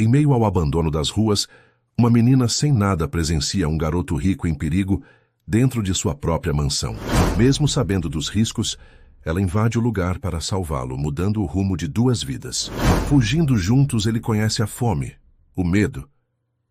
Em meio ao abandono das ruas, uma menina sem nada presencia um garoto rico em perigo dentro de sua própria mansão. Mesmo sabendo dos riscos, ela invade o lugar para salvá-lo, mudando o rumo de duas vidas. Fugindo juntos, ele conhece a fome, o medo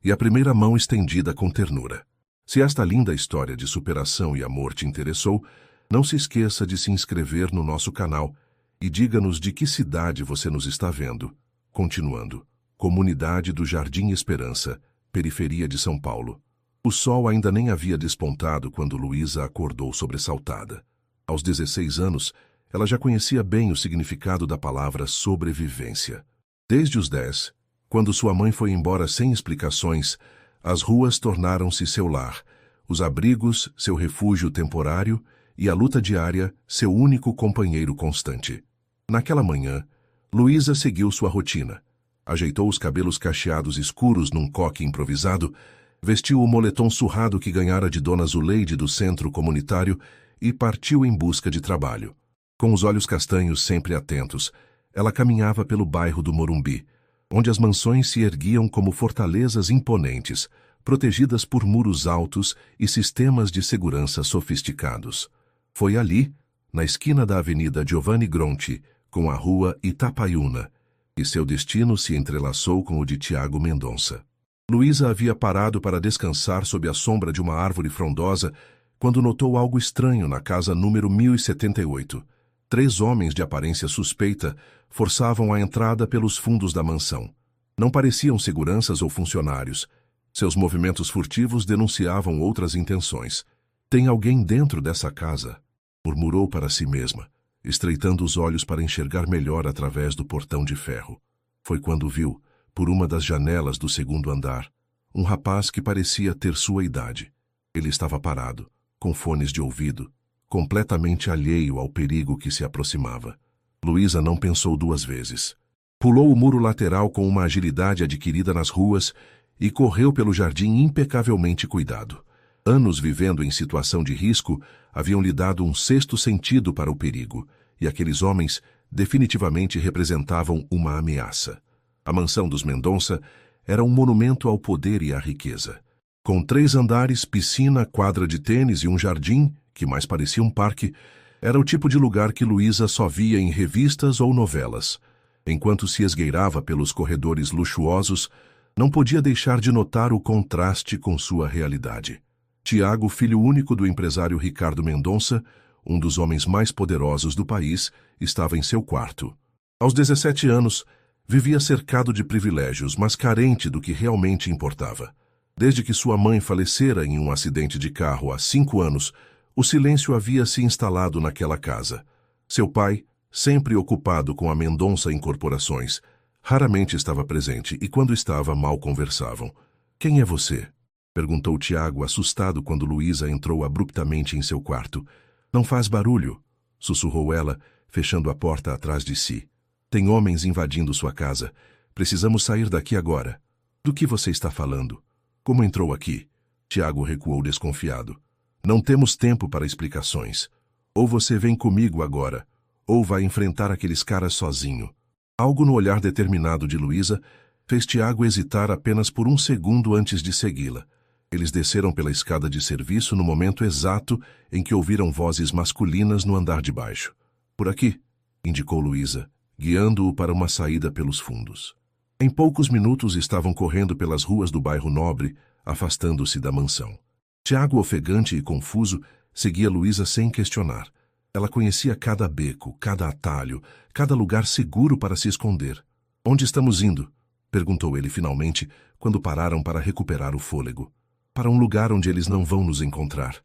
e a primeira mão estendida com ternura. Se esta linda história de superação e amor te interessou, não se esqueça de se inscrever no nosso canal e diga-nos de que cidade você nos está vendo. Continuando. Comunidade do Jardim Esperança, periferia de São Paulo. O sol ainda nem havia despontado quando Luísa acordou sobressaltada. Aos 16 anos, ela já conhecia bem o significado da palavra sobrevivência. Desde os 10, quando sua mãe foi embora sem explicações, as ruas tornaram-se seu lar, os abrigos seu refúgio temporário e a luta diária seu único companheiro constante. Naquela manhã, Luísa seguiu sua rotina. Ajeitou os cabelos cacheados escuros num coque improvisado, vestiu o moletom surrado que ganhara de Dona Zuleide do centro comunitário e partiu em busca de trabalho. Com os olhos castanhos sempre atentos, ela caminhava pelo bairro do Morumbi, onde as mansões se erguiam como fortalezas imponentes, protegidas por muros altos e sistemas de segurança sofisticados. Foi ali, na esquina da Avenida Giovanni Gronchi, com a rua Itapaiuna, e seu destino se entrelaçou com o de Tiago Mendonça. Luísa havia parado para descansar sob a sombra de uma árvore frondosa quando notou algo estranho na casa número 1078. 3 homens de aparência suspeita forçavam a entrada pelos fundos da mansão. Não pareciam seguranças ou funcionários. Seus movimentos furtivos denunciavam outras intenções. Tem alguém dentro dessa casa, murmurou para si mesma, estreitando os olhos para enxergar melhor através do portão de ferro. Foi quando viu, por uma das janelas do segundo andar, um rapaz que parecia ter sua idade. Ele estava parado, com fones de ouvido, completamente alheio ao perigo que se aproximava. Luísa não pensou 2 vezes. Pulou o muro lateral com uma agilidade adquirida nas ruas e correu pelo jardim impecavelmente cuidado. Anos vivendo em situação de risco haviam lhe dado um 6º sentido para o perigo, e aqueles homens definitivamente representavam uma ameaça. A mansão dos Mendonça era um monumento ao poder e à riqueza. Com 3 andares, piscina, quadra de tênis e um jardim, que mais parecia um parque, era o tipo de lugar que Luísa só via em revistas ou novelas. Enquanto se esgueirava pelos corredores luxuosos, não podia deixar de notar o contraste com sua realidade. Tiago, filho único do empresário Ricardo Mendonça, um dos homens mais poderosos do país, estava em seu quarto. Aos 17 anos, vivia cercado de privilégios, mas carente do que realmente importava. Desde que sua mãe falecera em um acidente de carro há 5 anos, o silêncio havia se instalado naquela casa. Seu pai, sempre ocupado com a Mendonça Incorporações, raramente estava presente e, quando estava, mal conversavam. "Quem é você?" perguntou Tiago, assustado quando Luísa entrou abruptamente em seu quarto. "Não faz barulho", sussurrou ela, fechando a porta atrás de si. "Tem homens invadindo sua casa. Precisamos sair daqui agora." "Do que você está falando? Como entrou aqui?" Tiago recuou desconfiado. "Não temos tempo para explicações. Ou você vem comigo agora, ou vai enfrentar aqueles caras sozinho." Algo no olhar determinado de Luísa fez Tiago hesitar apenas por um segundo antes de segui-la. Eles desceram pela escada de serviço no momento exato em que ouviram vozes masculinas no andar de baixo. "Por aqui", indicou Luísa, guiando-o para uma saída pelos fundos. Em poucos minutos estavam correndo pelas ruas do bairro Nobre, afastando-se da mansão. Tiago, ofegante e confuso, seguia Luísa sem questionar. Ela conhecia cada beco, cada atalho, cada lugar seguro para se esconder. "Onde estamos indo?" perguntou ele finalmente, quando pararam para recuperar o fôlego. "Para um lugar onde eles não vão nos encontrar",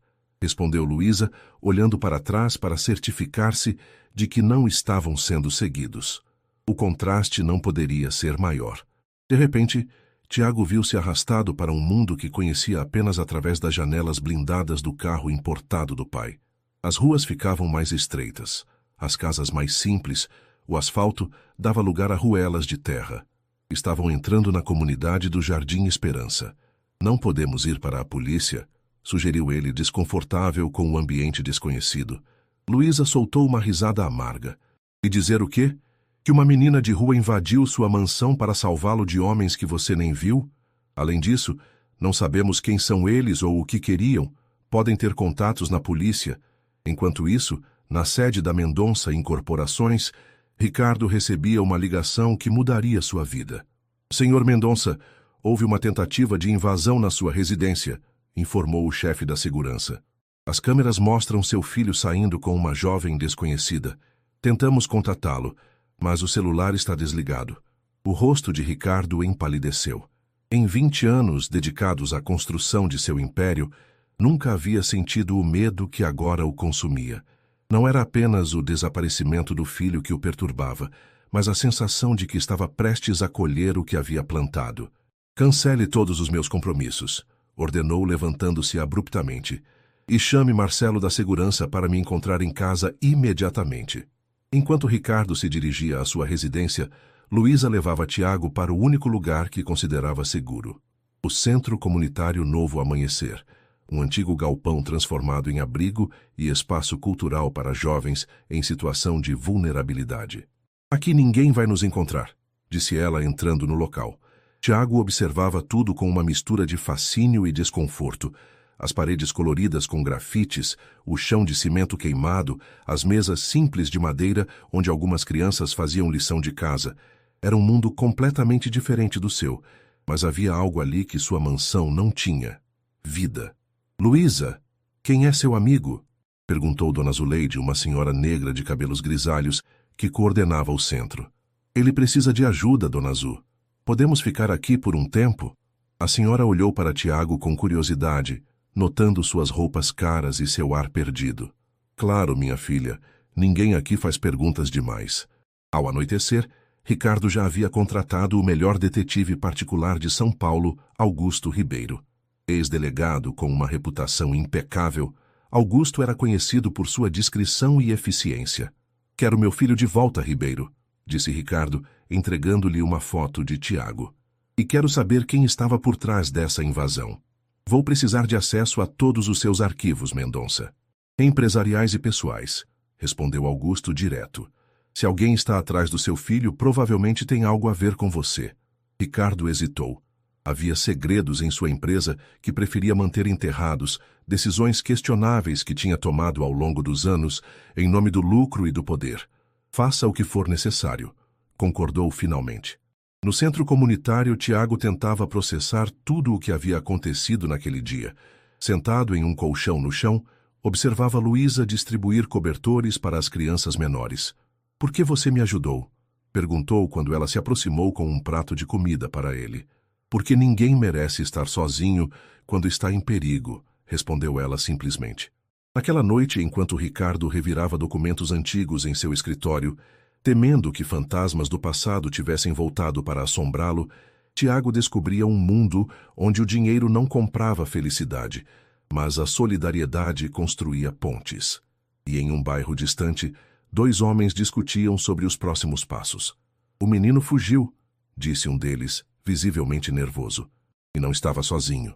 respondeu Luísa, olhando para trás para certificar-se de que não estavam sendo seguidos. O contraste não poderia ser maior. De repente, Tiago viu-se arrastado para um mundo que conhecia apenas através das janelas blindadas do carro importado do pai. As ruas ficavam mais estreitas, as casas mais simples, o asfalto dava lugar a ruelas de terra. Estavam entrando na comunidade do Jardim Esperança. "Não podemos ir para a polícia", sugeriu ele, desconfortável com o ambiente desconhecido. Luísa soltou uma risada amarga. "E dizer o quê? Que uma menina de rua invadiu sua mansão para salvá-lo de homens que você nem viu? Além disso, não sabemos quem são eles ou o que queriam. Podem ter contatos na polícia. Enquanto isso, na sede da Mendonça Incorporações, Ricardo recebia uma ligação que mudaria sua vida. Senhor Mendonça, houve uma tentativa de invasão na sua residência, informou o chefe da segurança. As câmeras mostram seu filho saindo com uma jovem desconhecida. Tentamos contatá-lo, mas o celular está desligado. O rosto de Ricardo empalideceu. Em 20 anos dedicados à construção de seu império, nunca havia sentido o medo que agora o consumia. Não era apenas o desaparecimento do filho que o perturbava, mas a sensação de que estava prestes a colher o que havia plantado. Cancele todos os meus compromissos, ordenou levantando-se abruptamente. E chame Marcelo da segurança para me encontrar em casa imediatamente. Enquanto Ricardo se dirigia à sua residência, Luísa levava Tiago para o único lugar que considerava seguro. O Centro Comunitário Novo Amanhecer, um antigo galpão transformado em abrigo e espaço cultural para jovens em situação de vulnerabilidade. Aqui ninguém vai nos encontrar, disse ela entrando no local. Tiago observava tudo com uma mistura de fascínio e desconforto. As paredes coloridas com grafites, o chão de cimento queimado, as mesas simples de madeira onde algumas crianças faziam lição de casa. Era um mundo completamente diferente do seu, mas havia algo ali que sua mansão não tinha. Vida. Luísa, quem é seu amigo? Perguntou Dona Zuleide, uma senhora negra de cabelos grisalhos, que coordenava o centro. Ele precisa de ajuda, Dona Zu. Podemos ficar aqui por um tempo? A senhora olhou para Tiago com curiosidade, notando suas roupas caras e seu ar perdido. Claro, minha filha, ninguém aqui faz perguntas demais. Ao anoitecer, Ricardo já havia contratado o melhor detetive particular de São Paulo, Augusto Ribeiro. Ex-delegado com uma reputação impecável, Augusto era conhecido por sua discrição e eficiência. Quero meu filho de volta, Ribeiro, disse Ricardo, entregando-lhe uma foto de Tiago. E quero saber quem estava por trás dessa invasão. Vou precisar de acesso a todos os seus arquivos, Mendonça. Empresariais e pessoais, respondeu Augusto direto. Se alguém está atrás do seu filho, provavelmente tem algo a ver com você. Ricardo hesitou. Havia segredos em sua empresa que preferia manter enterrados, decisões questionáveis que tinha tomado ao longo dos anos, em nome do lucro e do poder. Faça o que for necessário, concordou finalmente. No centro comunitário, Tiago tentava processar tudo o que havia acontecido naquele dia. Sentado em um colchão no chão, observava Luísa distribuir cobertores para as crianças menores. Por que você me ajudou? Perguntou quando ela se aproximou com um prato de comida para ele. Porque ninguém merece estar sozinho quando está em perigo, respondeu ela simplesmente. Naquela noite, enquanto Ricardo revirava documentos antigos em seu escritório, temendo que fantasmas do passado tivessem voltado para assombrá-lo, Tiago descobria um mundo onde o dinheiro não comprava felicidade, mas a solidariedade construía pontes. E em um bairro distante, 2 homens discutiam sobre os próximos passos. O menino fugiu, disse um deles, visivelmente nervoso. E não estava sozinho.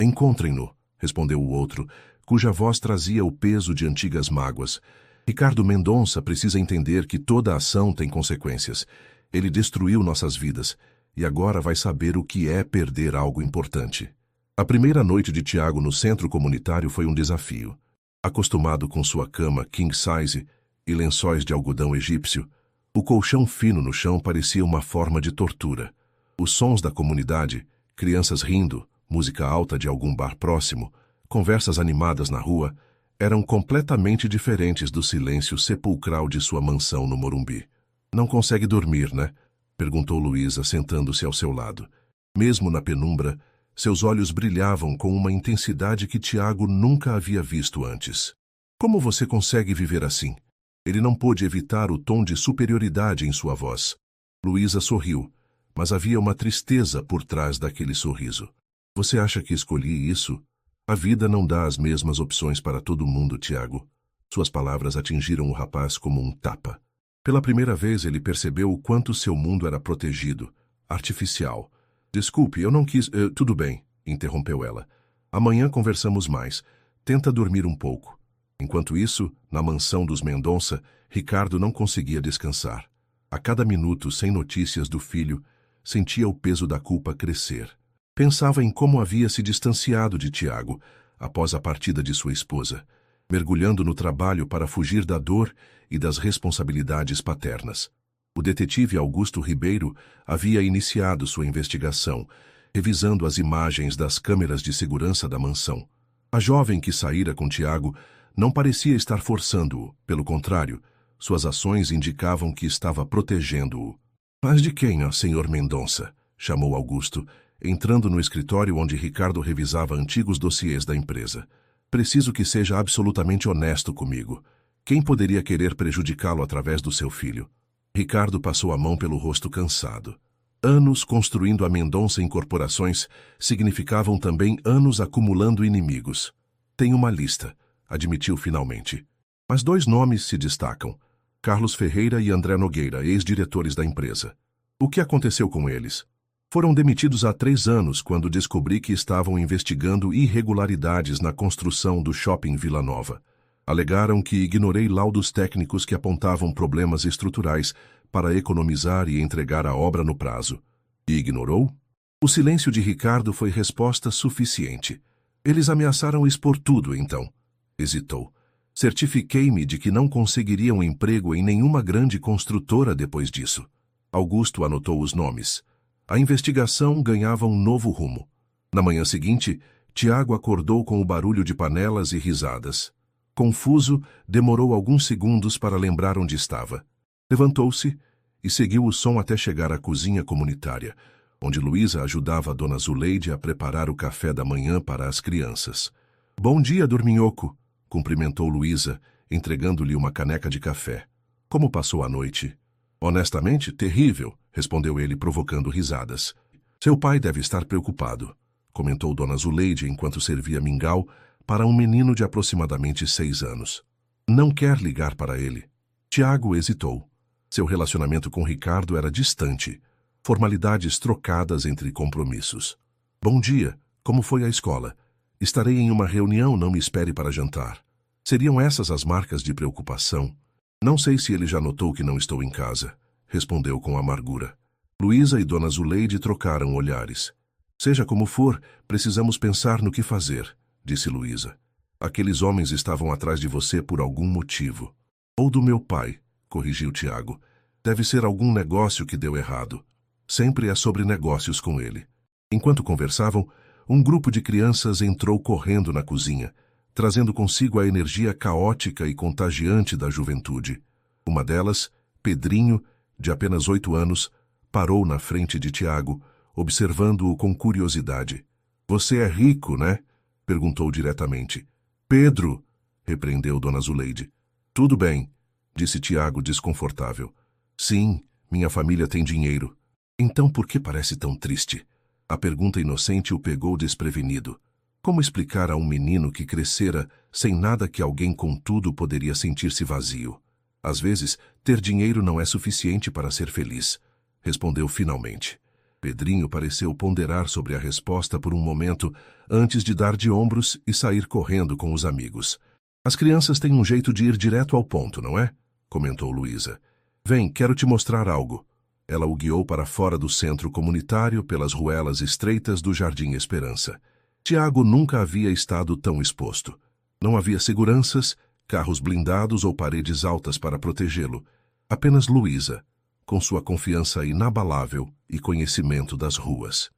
Encontrem-no, respondeu o outro, cuja voz trazia o peso de antigas mágoas. Ricardo Mendonça precisa entender que toda ação tem consequências. Ele destruiu nossas vidas, e agora vai saber o que é perder algo importante. A primeira noite de Tiago no centro comunitário foi um desafio. Acostumado com sua cama king size e lençóis de algodão egípcio, o colchão fino no chão parecia uma forma de tortura. Os sons da comunidade, crianças rindo, música alta de algum bar próximo, conversas animadas na rua, eram completamente diferentes do silêncio sepulcral de sua mansão no Morumbi. Não consegue dormir, né? Perguntou Luísa, sentando-se ao seu lado. Mesmo na penumbra, seus olhos brilhavam com uma intensidade que Tiago nunca havia visto antes. Como você consegue viver assim? Ele não pôde evitar o tom de superioridade em sua voz. Luísa sorriu, mas havia uma tristeza por trás daquele sorriso. Você acha que escolhi isso? A vida não dá as mesmas opções para todo mundo, Tiago. Suas palavras atingiram o rapaz como um tapa. Pela primeira vez ele percebeu o quanto seu mundo era protegido, artificial. Desculpe, eu não quis... tudo bem, interrompeu ela. Amanhã conversamos mais. Tenta dormir um pouco. Enquanto isso, na mansão dos Mendonça, Ricardo não conseguia descansar. A cada minuto, sem notícias do filho, sentia o peso da culpa crescer. Pensava em como havia se distanciado de Tiago após a partida de sua esposa, mergulhando no trabalho para fugir da dor e das responsabilidades paternas. O detetive Augusto Ribeiro havia iniciado sua investigação, revisando as imagens das câmeras de segurança da mansão. A jovem que saíra com Tiago não parecia estar forçando-o, pelo contrário, suas ações indicavam que estava protegendo-o. Mas de quem, ó, senhor Mendonça? Chamou Augusto, entrando no escritório onde Ricardo revisava antigos dossiês da empresa. Preciso que seja absolutamente honesto comigo. Quem poderia querer prejudicá-lo através do seu filho? Ricardo passou a mão pelo rosto cansado. Anos construindo a Mendonça Incorporações significavam também anos acumulando inimigos. Tem uma lista, admitiu finalmente. Mas 2 nomes se destacam: Carlos Ferreira e André Nogueira, ex-diretores da empresa. O que aconteceu com eles? Foram demitidos há 3 anos quando descobri que estavam investigando irregularidades na construção do Shopping Vila Nova. Alegaram que ignorei laudos técnicos que apontavam problemas estruturais para economizar e entregar a obra no prazo. E ignorou? O silêncio de Ricardo foi resposta suficiente. Eles ameaçaram expor tudo, então. Hesitou. Certifiquei-me de que não conseguiria um emprego em nenhuma grande construtora depois disso. Augusto anotou os nomes. A investigação ganhava um novo rumo. Na manhã seguinte, Tiago acordou com o barulho de panelas e risadas. Confuso, demorou alguns segundos para lembrar onde estava. Levantou-se e seguiu o som até chegar à cozinha comunitária, onde Luísa ajudava a dona Zuleide a preparar o café da manhã para as crianças. Bom dia, dorminhoco, cumprimentou Luísa, entregando-lhe uma caneca de café. Como passou a noite? Honestamente, terrível, respondeu ele, provocando risadas. Seu pai deve estar preocupado, comentou dona Zuleide enquanto servia mingau para um menino de aproximadamente 6 anos. Não quer ligar para ele. Tiago hesitou. Seu relacionamento com Ricardo era distante, formalidades trocadas entre compromissos. Bom dia, como foi a escola? Estarei em uma reunião, não me espere para jantar. Seriam essas as marcas de preocupação? Não sei se ele já notou que não estou em casa, respondeu com amargura. Luísa e dona Zuleide trocaram olhares. Seja como for, precisamos pensar no que fazer, disse Luísa. Aqueles homens estavam atrás de você por algum motivo. Ou do meu pai, corrigiu Tiago. Deve ser algum negócio que deu errado. Sempre é sobre negócios com ele. Enquanto conversavam, um grupo de crianças entrou correndo na cozinha, trazendo consigo a energia caótica e contagiante da juventude. Uma delas, Pedrinho, de apenas 8 anos, parou na frente de Tiago, observando-o com curiosidade. Você é rico, né? Perguntou diretamente. Pedro, repreendeu dona Zuleide. Tudo bem, disse Tiago desconfortável. Sim, minha família tem dinheiro. Então por que parece tão triste? A pergunta inocente o pegou desprevenido. Como explicar a um menino que crescera sem nada que alguém com tudo poderia sentir-se vazio? Às vezes, ter dinheiro não é suficiente para ser feliz, respondeu finalmente. Pedrinho pareceu ponderar sobre a resposta por um momento antes de dar de ombros e sair correndo com os amigos. As crianças têm um jeito de ir direto ao ponto, não é? Comentou Luísa. Vem, quero te mostrar algo. Ela o guiou para fora do centro comunitário pelas ruelas estreitas do Jardim Esperança. Tiago nunca havia estado tão exposto. Não havia seguranças, carros blindados ou paredes altas para protegê-lo. Apenas Luísa, com sua confiança inabalável e conhecimento das ruas.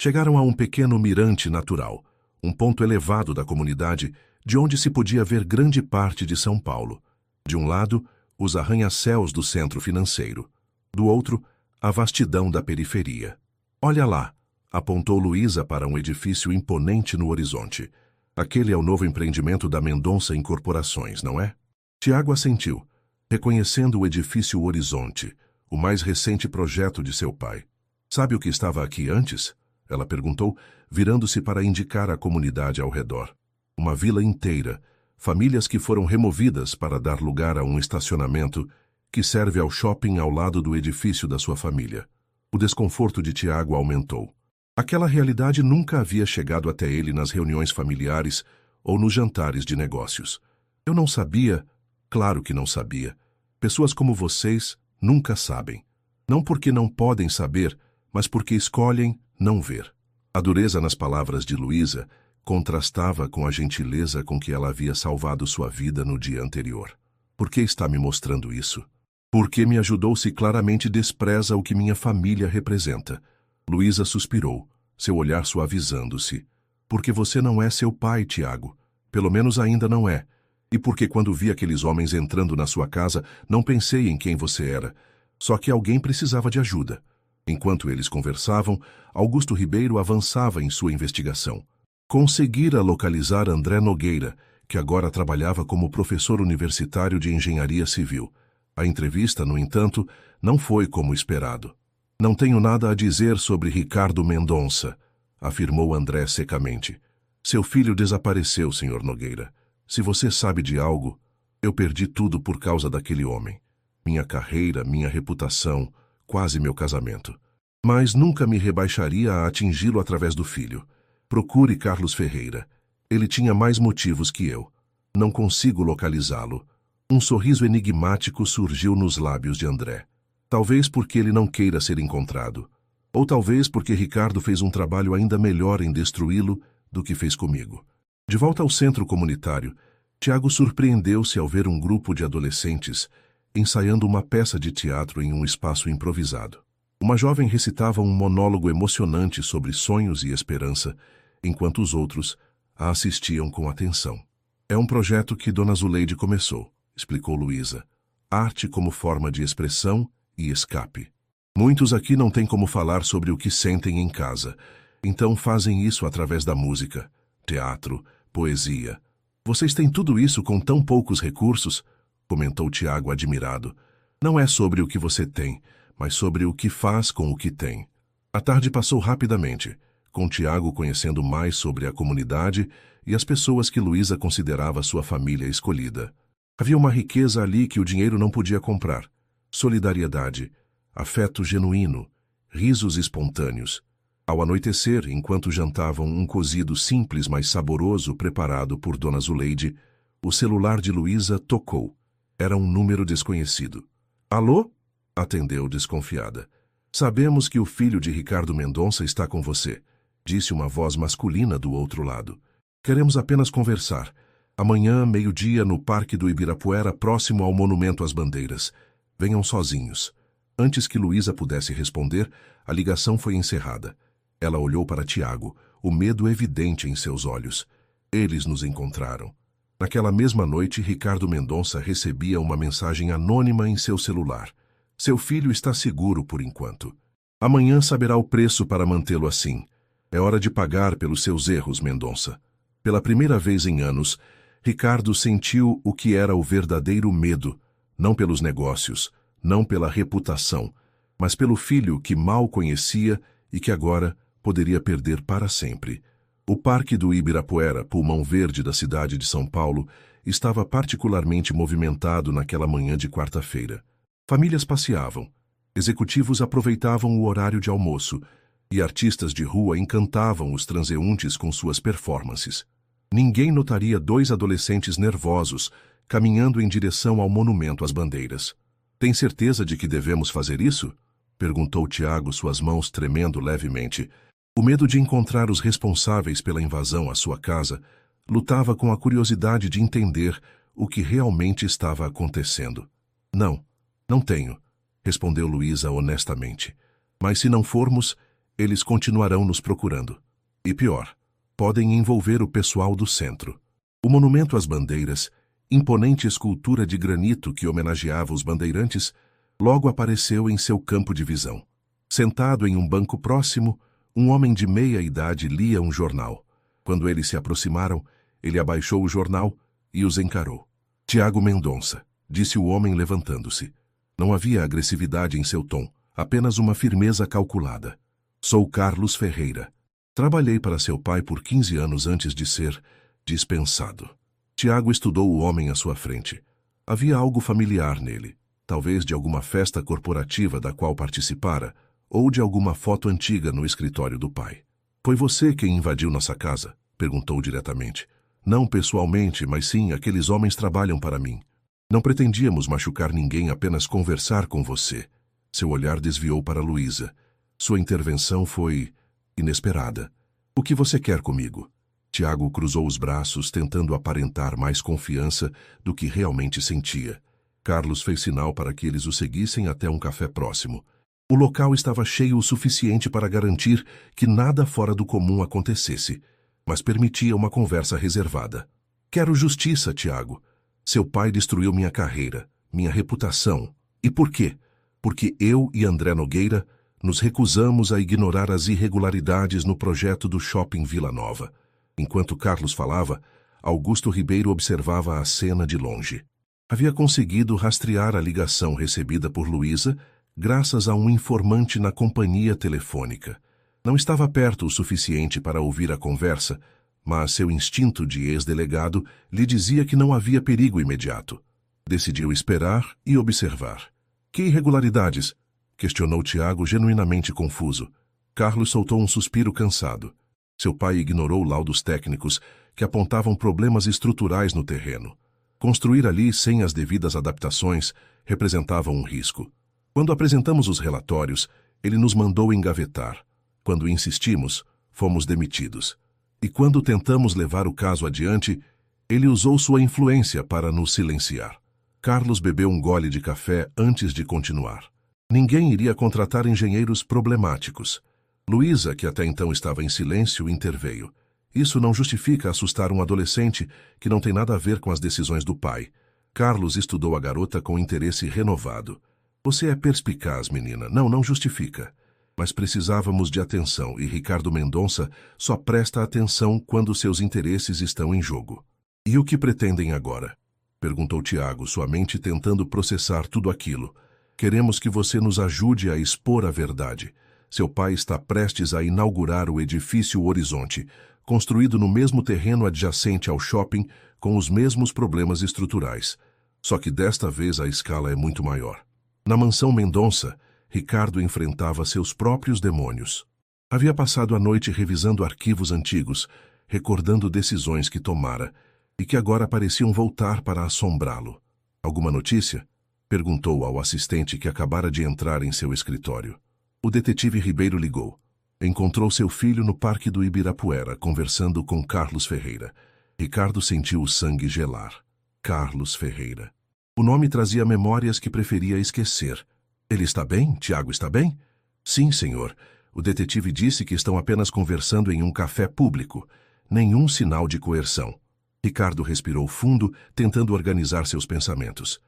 Chegaram a um pequeno mirante natural, um ponto elevado da comunidade, de onde se podia ver grande parte de São Paulo. De um lado, os arranha-céus do centro financeiro. Do outro, a vastidão da periferia. Olha lá, apontou Luísa para um edifício imponente no horizonte. Aquele é o novo empreendimento da Mendonça Incorporações, não é? Tiago assentiu, reconhecendo o edifício Horizonte, o mais recente projeto de seu pai. Sabe o que estava aqui antes? Ela perguntou, virando-se para indicar a comunidade ao redor. Uma vila inteira, famílias que foram removidas para dar lugar a um estacionamento que serve ao shopping ao lado do edifício da sua família. O desconforto de Tiago aumentou. Aquela realidade nunca havia chegado até ele nas reuniões familiares ou nos jantares de negócios. Eu não sabia, claro que não sabia. Pessoas como vocês nunca sabem. Não porque não podem saber, mas porque escolhem não ver. A dureza nas palavras de Luísa contrastava com a gentileza com que ela havia salvado sua vida no dia anterior. Por que está me mostrando isso? Porque me ajudou se claramente despreza o que minha família representa. Luísa suspirou, seu olhar suavizando-se. Porque você não é seu pai, Tiago. Pelo menos ainda não é. E porque quando vi aqueles homens entrando na sua casa, não pensei em quem você era. Só que alguém precisava de ajuda. Enquanto eles conversavam, Augusto Ribeiro avançava em sua investigação. Conseguira localizar André Nogueira, que agora trabalhava como professor universitário de engenharia civil. A entrevista, no entanto, não foi como esperado. Não tenho nada a dizer sobre Ricardo Mendonça, afirmou André secamente. Seu filho desapareceu, Sr. Nogueira. Se você sabe de algo, eu perdi tudo por causa daquele homem. Minha carreira, minha reputação, quase meu casamento. Mas nunca me rebaixaria a atingi-lo através do filho. Procure Carlos Ferreira. Ele tinha mais motivos que eu. Não consigo localizá-lo. Um sorriso enigmático surgiu nos lábios de André. Talvez porque ele não queira ser encontrado. Ou talvez porque Ricardo fez um trabalho ainda melhor em destruí-lo do que fez comigo. De volta ao centro comunitário, Tiago surpreendeu-se ao ver um grupo de adolescentes ensaiando uma peça de teatro em um espaço improvisado. Uma jovem recitava um monólogo emocionante sobre sonhos e esperança, enquanto os outros a assistiam com atenção. É um projeto que Dona Zuleide começou, explicou Luísa. Arte como forma de expressão e escape. Muitos aqui não têm como falar sobre o que sentem em casa, então fazem isso através da música, teatro, poesia. Vocês têm tudo isso com tão poucos recursos? Comentou Tiago admirado. Não é sobre o que você tem, mas sobre o que faz com o que tem. A tarde passou rapidamente, com Tiago conhecendo mais sobre a comunidade e as pessoas que Luísa considerava sua família escolhida. Havia uma riqueza ali que o dinheiro não podia comprar. Solidariedade, afeto genuíno, risos espontâneos. Ao anoitecer, enquanto jantavam um cozido simples mas saboroso preparado por Dona Zuleide, o celular de Luísa tocou. Era um número desconhecido. Alô? Atendeu desconfiada. Sabemos que o filho de Ricardo Mendonça está com você, disse uma voz masculina do outro lado. Queremos apenas conversar. Amanhã, meio-dia, no Parque do Ibirapuera, próximo ao Monumento às Bandeiras. Venham sozinhos. Antes que Luísa pudesse responder, a ligação foi encerrada. Ela olhou para Tiago, o medo evidente em seus olhos. Eles nos encontraram. Naquela mesma noite, Ricardo Mendonça recebia uma mensagem anônima em seu celular. Seu filho está seguro por enquanto. Amanhã saberá o preço para mantê-lo assim. É hora de pagar pelos seus erros, Mendonça. Pela primeira vez em anos, Ricardo sentiu o que era o verdadeiro medo, não pelos negócios, não pela reputação, mas pelo filho que mal conhecia e que agora poderia perder para sempre. O Parque do Ibirapuera, pulmão verde da cidade de São Paulo, estava particularmente movimentado naquela manhã de quarta-feira. Famílias passeavam, executivos aproveitavam o horário de almoço e artistas de rua encantavam os transeuntes com suas performances. Ninguém notaria dois adolescentes nervosos caminhando em direção ao Monumento às Bandeiras. Tem certeza de que devemos fazer isso? Perguntou Tiago, suas mãos tremendo levemente. O medo de encontrar os responsáveis pela invasão à sua casa lutava com a curiosidade de entender o que realmente estava acontecendo. Não tenho, respondeu Luísa honestamente. Mas se não formos, eles continuarão nos procurando. E pior, podem envolver o pessoal do centro. O Monumento às Bandeiras, imponente escultura de granito que homenageava os bandeirantes, logo apareceu em seu campo de visão. Sentado em um banco próximo, um homem de meia idade lia um jornal. Quando eles se aproximaram, ele abaixou o jornal e os encarou. Tiago Mendonça, disse o homem levantando-se. Não havia agressividade em seu tom, apenas uma firmeza calculada. Sou Carlos Ferreira. Trabalhei para seu pai por 15 anos antes de ser dispensado. Tiago estudou o homem à sua frente. Havia algo familiar nele, talvez de alguma festa corporativa da qual participara, ou de alguma foto antiga no escritório do pai. Foi você quem invadiu nossa casa? Perguntou diretamente. Não pessoalmente, mas sim, aqueles homens trabalham para mim. Não pretendíamos machucar ninguém, apenas conversar com você. Seu olhar desviou para Luísa. Sua intervenção foi inesperada. O que você quer comigo? Tiago cruzou os braços, tentando aparentar mais confiança do que realmente sentia. Carlos fez sinal para que eles o seguissem até um café próximo. O local estava cheio o suficiente para garantir que nada fora do comum acontecesse, mas permitia uma conversa reservada. Quero justiça, Tiago. Seu pai destruiu minha carreira, minha reputação. E por quê? Porque eu e André Nogueira nos recusamos a ignorar as irregularidades no projeto do Shopping Vila Nova. Enquanto Carlos falava, Augusto Ribeiro observava a cena de longe. Havia conseguido rastrear a ligação recebida por Luísa graças a um informante na companhia telefônica. Não estava perto o suficiente para ouvir a conversa, mas seu instinto de ex-delegado lhe dizia que não havia perigo imediato. Decidiu esperar e observar. Que irregularidades? Questionou Tiago, genuinamente confuso. Carlos soltou um suspiro cansado. Seu pai ignorou laudos técnicos que apontavam problemas estruturais no terreno. Construir ali sem as devidas adaptações representava um risco. Quando apresentamos os relatórios, ele nos mandou engavetar. Quando insistimos, fomos demitidos. E quando tentamos levar o caso adiante, ele usou sua influência para nos silenciar. Carlos bebeu um gole de café antes de continuar. Ninguém iria contratar engenheiros problemáticos. Luísa, que até então estava em silêncio, interveio. Isso não justifica assustar um adolescente que não tem nada a ver com as decisões do pai. Carlos estudou a garota com interesse renovado. Você é perspicaz, menina. Não justifica. Mas precisávamos de atenção e Ricardo Mendonça só presta atenção quando seus interesses estão em jogo. E o que pretendem agora? Perguntou Tiago, sua mente tentando processar tudo aquilo. Queremos que você nos ajude a expor a verdade. Seu pai está prestes a inaugurar o edifício Horizonte, construído no mesmo terreno adjacente ao shopping, com os mesmos problemas estruturais. Só que desta vez a escala é muito maior. Na mansão Mendonça, Ricardo enfrentava seus próprios demônios. Havia passado a noite revisando arquivos antigos, recordando decisões que tomara, e que agora pareciam voltar para assombrá-lo. Alguma notícia? Perguntou ao assistente que acabara de entrar em seu escritório. O detetive Ribeiro ligou. Encontrou seu filho no Parque do Ibirapuera, conversando com Carlos Ferreira. Ricardo sentiu o sangue gelar. Carlos Ferreira. O nome trazia memórias que preferia esquecer. Ele está bem? Tiago está bem? Sim, senhor. O detetive disse que estão apenas conversando em um café público. Nenhum sinal de coerção. Ricardo respirou fundo, tentando organizar seus pensamentos.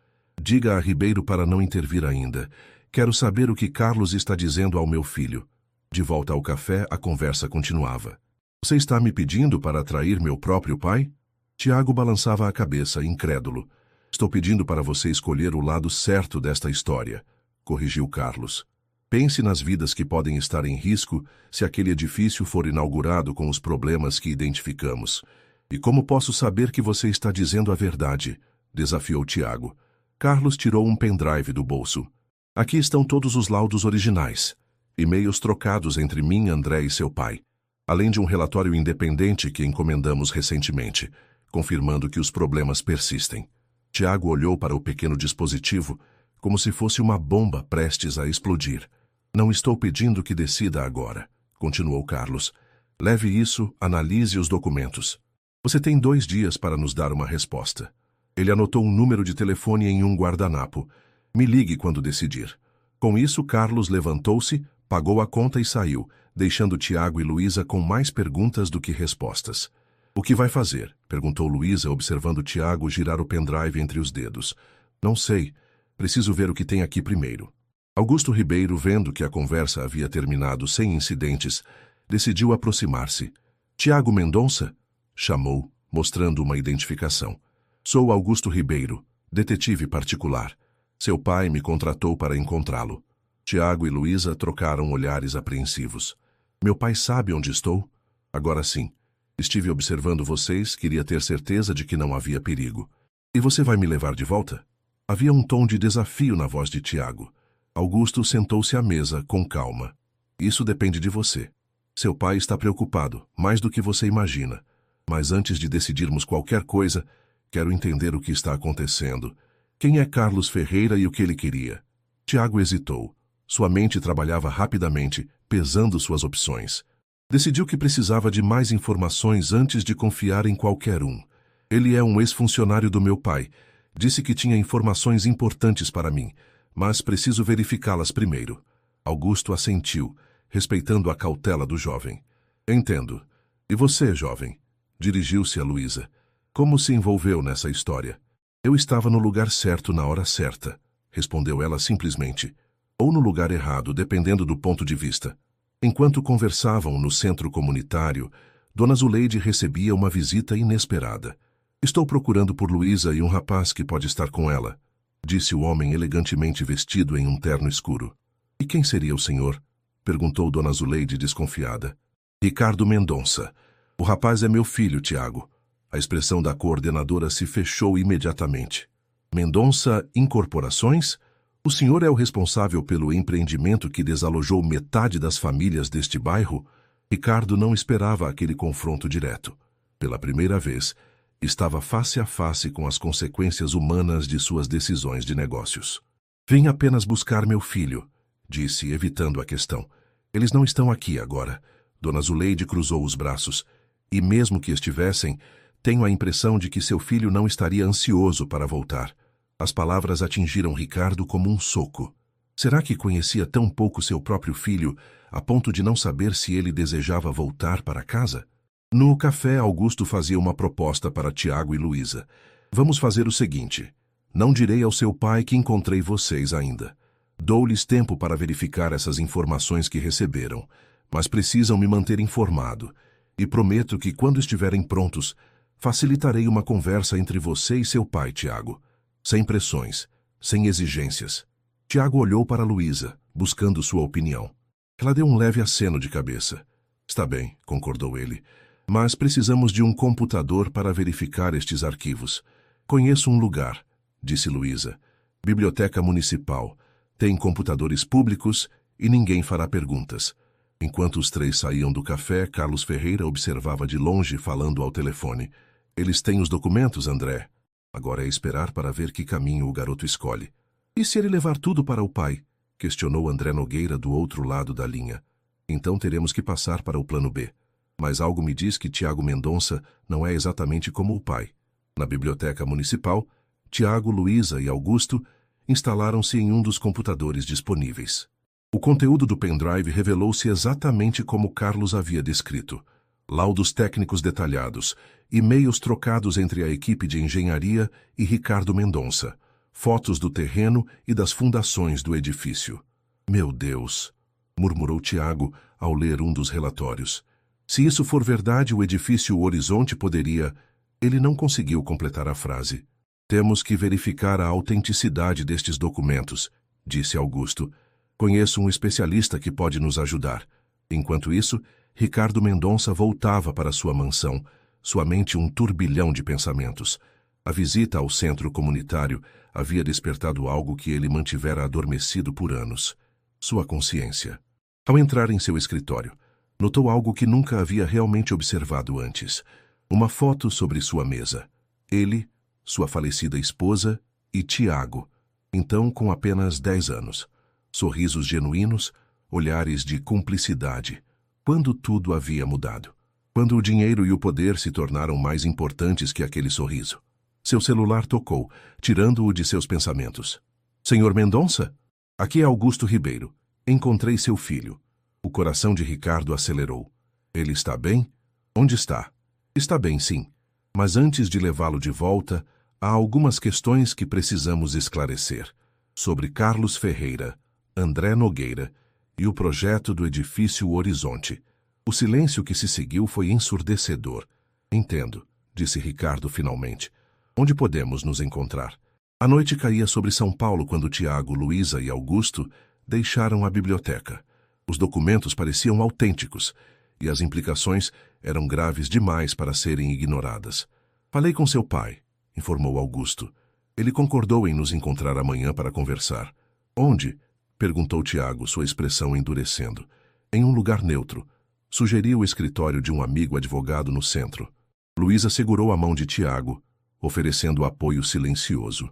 Diga a Ribeiro para não intervir ainda. Quero saber o que Carlos está dizendo ao meu filho. De volta ao café, a conversa continuava. Você está me pedindo para atrair meu próprio pai? Tiago balançava a cabeça, incrédulo. Estou pedindo para você escolher o lado certo desta história, corrigiu Carlos. Pense nas vidas que podem estar em risco se aquele edifício for inaugurado com os problemas que identificamos. E como posso saber que você está dizendo a verdade? Desafiou Tiago. Carlos tirou um pendrive do bolso. Aqui estão todos os laudos originais. E-mails trocados entre mim, André e seu pai. Além de um relatório independente que encomendamos recentemente, confirmando que os problemas persistem. Tiago olhou para o pequeno dispositivo como se fosse uma bomba prestes a explodir. Não estou pedindo que decida agora, continuou Carlos. Leve isso, analise os documentos. Você tem 2 dias para nos dar uma resposta. Ele anotou um número de telefone em um guardanapo. Me ligue quando decidir. Com isso, Carlos levantou-se, pagou a conta e saiu, deixando Tiago e Luísa com mais perguntas do que respostas. O que vai fazer? Perguntou Luísa, observando Tiago girar o pendrive entre os dedos. Não sei. Preciso ver o que tem aqui primeiro. Augusto Ribeiro, vendo que a conversa havia terminado sem incidentes, decidiu aproximar-se. Tiago Mendonça? Chamou, mostrando uma identificação. Sou Augusto Ribeiro, detetive particular. Seu pai me contratou para encontrá-lo. Tiago e Luísa trocaram olhares apreensivos. Meu pai sabe onde estou? Agora sim. Estive observando vocês, queria ter certeza de que não havia perigo. E você vai me levar de volta? Havia um tom de desafio na voz de Tiago. Augusto sentou-se à mesa, com calma. Isso depende de você. Seu pai está preocupado, mais do que você imagina. Mas antes de decidirmos qualquer coisa, quero entender o que está acontecendo. Quem é Carlos Ferreira e o que ele queria? Tiago hesitou. Sua mente trabalhava rapidamente, pesando suas opções. Decidiu que precisava de mais informações antes de confiar em qualquer um. Ele é um ex-funcionário do meu pai. Disse que tinha informações importantes para mim, mas preciso verificá-las primeiro. Augusto assentiu, respeitando a cautela do jovem. Entendo. E você, jovem? Dirigiu-se a Luísa. Como se envolveu nessa história? Eu estava no lugar certo na hora certa, respondeu ela simplesmente. Ou no lugar errado, dependendo do ponto de vista. Enquanto conversavam no centro comunitário, Dona Zuleide recebia uma visita inesperada. Estou procurando por Luísa e um rapaz que pode estar com ela, disse o homem elegantemente vestido em um terno escuro. E quem seria o senhor? Perguntou Dona Zuleide desconfiada. Ricardo Mendonça. O rapaz é meu filho, Tiago. A expressão da coordenadora se fechou imediatamente. Mendonça Incorporações? O senhor é o responsável pelo empreendimento que desalojou metade das famílias deste bairro? Ricardo não esperava aquele confronto direto. Pela primeira vez, estava face a face com as consequências humanas de suas decisões de negócios. Vim apenas buscar meu filho, disse, evitando a questão. Eles não estão aqui agora. Dona Zuleide cruzou os braços. E mesmo que estivessem, tenho a impressão de que seu filho não estaria ansioso para voltar. As palavras atingiram Ricardo como um soco. Será que conhecia tão pouco seu próprio filho, a ponto de não saber se ele desejava voltar para casa? No café, Augusto fazia uma proposta para Tiago e Luísa. Vamos fazer o seguinte. Não direi ao seu pai que encontrei vocês ainda. Dou-lhes tempo para verificar essas informações que receberam, mas precisam me manter informado. E prometo que, quando estiverem prontos, facilitarei uma conversa entre você e seu pai, Tiago. Sem pressões, sem exigências. Tiago olhou para Luísa, buscando sua opinião. Ela deu um leve aceno de cabeça. Está bem, concordou ele. Mas precisamos de um computador para verificar estes arquivos. Conheço um lugar, disse Luísa. Biblioteca Municipal. Tem computadores públicos e ninguém fará perguntas. Enquanto os três saíam do café, Carlos Ferreira observava de longe, falando ao telefone. Eles têm os documentos, André. Agora é esperar para ver que caminho o garoto escolhe. E se ele levar tudo para o pai? Questionou André Nogueira do outro lado da linha. Então teremos que passar para o plano B. Mas algo me diz que Tiago Mendonça não é exatamente como o pai. Na biblioteca municipal, Tiago, Luísa e Augusto instalaram-se em um dos computadores disponíveis. O conteúdo do pendrive revelou-se exatamente como Carlos havia descrito. Laudos técnicos detalhados, e-mails trocados entre a equipe de engenharia e Ricardo Mendonça, fotos do terreno e das fundações do edifício. Meu Deus, murmurou Tiago ao ler um dos relatórios. Se isso for verdade, o edifício Horizonte poderia... Ele não conseguiu completar a frase. Temos que verificar a autenticidade destes documentos, disse Augusto. Conheço um especialista que pode nos ajudar. Enquanto isso, Ricardo Mendonça voltava para sua mansão, sua mente um turbilhão de pensamentos. A visita ao centro comunitário havia despertado algo que ele mantivera adormecido por anos. Sua consciência. Ao entrar em seu escritório, notou algo que nunca havia realmente observado antes. Uma foto sobre sua mesa. Ele, sua falecida esposa e Tiago, então com apenas 10 anos. Sorrisos genuínos, olhares de cumplicidade. Quando tudo havia mudado. Quando o dinheiro e o poder se tornaram mais importantes que aquele sorriso. Seu celular tocou, tirando-o de seus pensamentos. Senhor Mendonça? Aqui é Augusto Ribeiro. Encontrei seu filho. O coração de Ricardo acelerou. Ele está bem? Onde está? Está bem, sim. Mas antes de levá-lo de volta, há algumas questões que precisamos esclarecer. Sobre Carlos Ferreira, André Nogueira e o projeto do edifício Horizonte. O silêncio que se seguiu foi ensurdecedor. Entendo, disse Ricardo finalmente. Onde podemos nos encontrar? A noite caía sobre São Paulo quando Tiago, Luísa e Augusto deixaram a biblioteca. Os documentos pareciam autênticos e as implicações eram graves demais para serem ignoradas. Falei com seu pai, informou Augusto. Ele concordou em nos encontrar amanhã para conversar. Onde? Perguntou Tiago, sua expressão endurecendo. Em um lugar neutro. Sugeriu o escritório de um amigo advogado no centro. Luísa segurou a mão de Tiago, oferecendo apoio silencioso.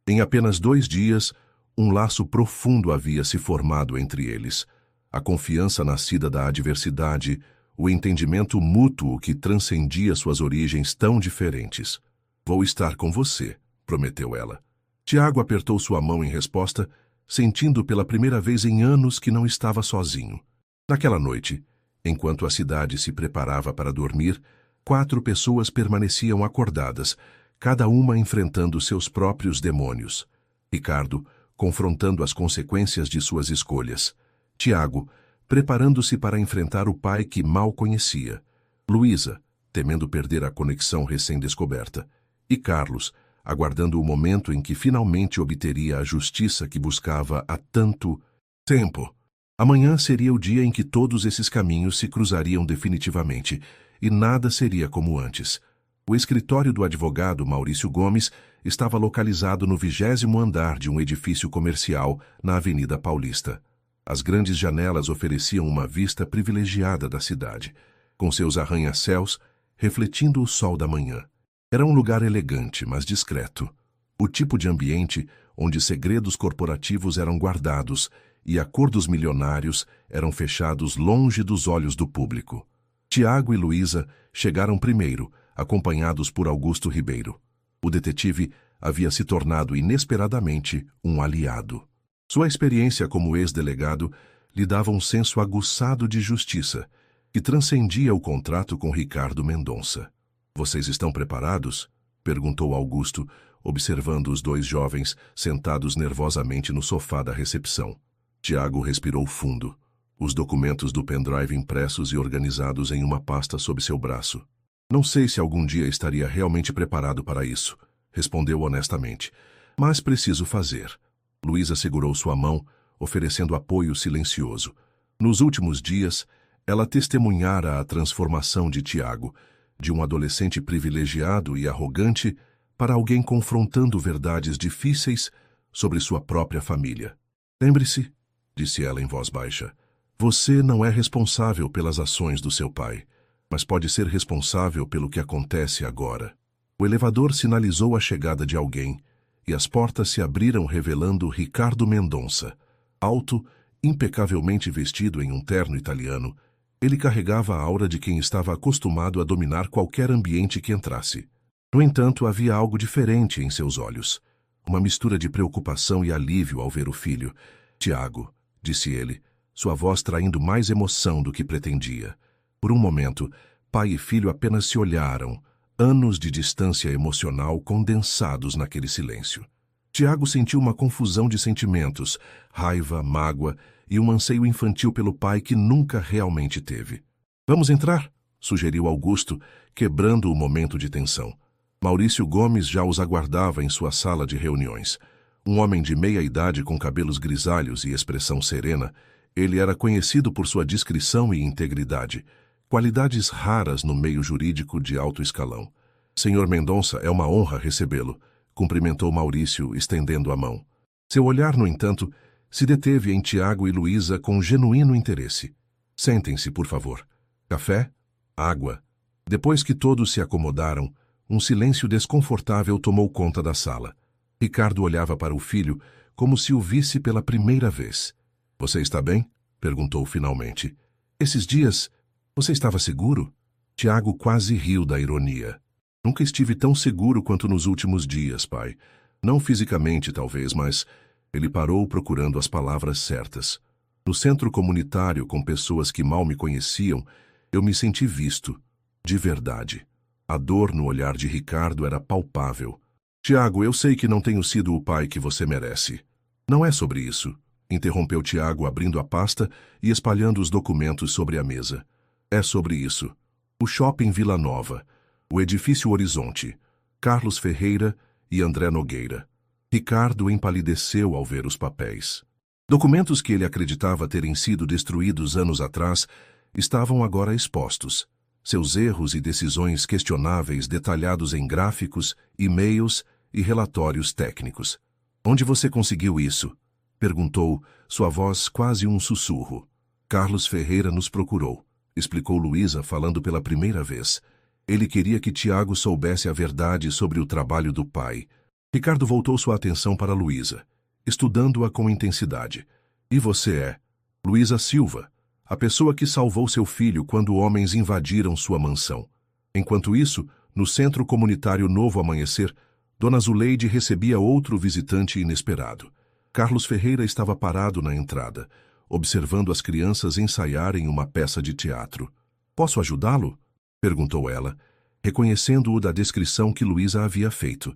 Em apenas 2 dias, um laço profundo havia se formado entre eles. A confiança nascida da adversidade, o entendimento mútuo que transcendia suas origens tão diferentes. "Vou estar com você", prometeu ela. Tiago apertou sua mão em resposta, sentindo pela primeira vez em anos que não estava sozinho. Naquela noite, enquanto a cidade se preparava para dormir, 4 pessoas permaneciam acordadas, cada uma enfrentando seus próprios demônios. Ricardo, confrontando as consequências de suas escolhas. Tiago, preparando-se para enfrentar o pai que mal conhecia. Luísa, temendo perder a conexão recém-descoberta. E Carlos, aguardando o momento em que finalmente obteria a justiça que buscava há tanto tempo. Amanhã seria o dia em que todos esses caminhos se cruzariam definitivamente, e nada seria como antes. O escritório do advogado Maurício Gomes estava localizado no 20º andar de um edifício comercial na Avenida Paulista. As grandes janelas ofereciam uma vista privilegiada da cidade, com seus arranha-céus refletindo o sol da manhã. Era um lugar elegante, mas discreto. O tipo de ambiente onde segredos corporativos eram guardados e acordos milionários eram fechados longe dos olhos do público. Tiago e Luísa chegaram primeiro, acompanhados por Augusto Ribeiro. O detetive havia se tornado inesperadamente um aliado. Sua experiência como ex-delegado lhe dava um senso aguçado de justiça, que transcendia o contrato com Ricardo Mendonça. "Vocês estão preparados?" perguntou Augusto, observando os 2 jovens sentados nervosamente no sofá da recepção. Tiago respirou fundo, os documentos do pendrive impressos e organizados em uma pasta sob seu braço. "Não sei se algum dia estaria realmente preparado para isso", respondeu honestamente. "Mas preciso fazer." Luísa segurou sua mão, oferecendo apoio silencioso. Nos últimos dias, ela testemunhara a transformação de Tiago, de um adolescente privilegiado e arrogante para alguém confrontando verdades difíceis sobre sua própria família. "Lembre-se", disse ela em voz baixa, "você não é responsável pelas ações do seu pai, mas pode ser responsável pelo que acontece agora." O elevador sinalizou a chegada de alguém, e as portas se abriram revelando Ricardo Mendonça. Alto, impecavelmente vestido em um terno italiano, ele carregava a aura de quem estava acostumado a dominar qualquer ambiente que entrasse. No entanto, havia algo diferente em seus olhos. Uma mistura de preocupação e alívio ao ver o filho. "Tiago", disse ele, sua voz traindo mais emoção do que pretendia. Por um momento, pai e filho apenas se olharam, anos de distância emocional condensados naquele silêncio. Tiago sentiu uma confusão de sentimentos, raiva, mágoa e um anseio infantil pelo pai que nunca realmente teve. "Vamos entrar?", sugeriu Augusto, quebrando o momento de tensão. Maurício Gomes já os aguardava em sua sala de reuniões. Um homem de meia idade com cabelos grisalhos e expressão serena, ele era conhecido por sua discrição e integridade, qualidades raras no meio jurídico de alto escalão. "Senhor Mendonça, é uma honra recebê-lo", cumprimentou Maurício, estendendo a mão. Seu olhar, no entanto, se deteve em Tiago e Luísa com genuíno interesse. "Sentem-se, por favor. Café? Água?" Depois que todos se acomodaram, um silêncio desconfortável tomou conta da sala. Ricardo olhava para o filho como se o visse pela primeira vez. "Você está bem?", perguntou finalmente. "Esses dias, você estava seguro?" Tiago quase riu da ironia. "Nunca estive tão seguro quanto nos últimos dias, pai. Não fisicamente, talvez, mas..." Ele parou procurando as palavras certas. "No centro comunitário, com pessoas que mal me conheciam, eu me senti visto. De verdade." A dor no olhar de Ricardo era palpável. "Tiago, eu sei que não tenho sido o pai que você merece." "Não é sobre isso", interrompeu Tiago, abrindo a pasta e espalhando os documentos sobre a mesa. "É sobre isso. O Shopping Vila Nova, o Edifício Horizonte, Carlos Ferreira e André Nogueira." Ricardo empalideceu ao ver os papéis. Documentos que ele acreditava terem sido destruídos anos atrás estavam agora expostos. Seus erros e decisões questionáveis detalhados em gráficos, e-mails e relatórios técnicos. "Onde você conseguiu isso?", perguntou, sua voz quase um sussurro. "Carlos Ferreira nos procurou", explicou Luísa, falando pela primeira vez. "Ele queria que Tiago soubesse a verdade sobre o trabalho do pai." Ricardo voltou sua atenção para Luísa, estudando-a com intensidade. E você é Luísa Silva, a pessoa que salvou seu filho quando homens invadiram sua mansão. Enquanto isso, no Centro Comunitário Novo Amanhecer, Dona Zuleide recebia outro visitante inesperado. Carlos Ferreira estava parado na entrada, observando as crianças ensaiarem uma peça de teatro. "Posso ajudá-lo?" perguntou ela, reconhecendo-o da descrição que Luísa havia feito.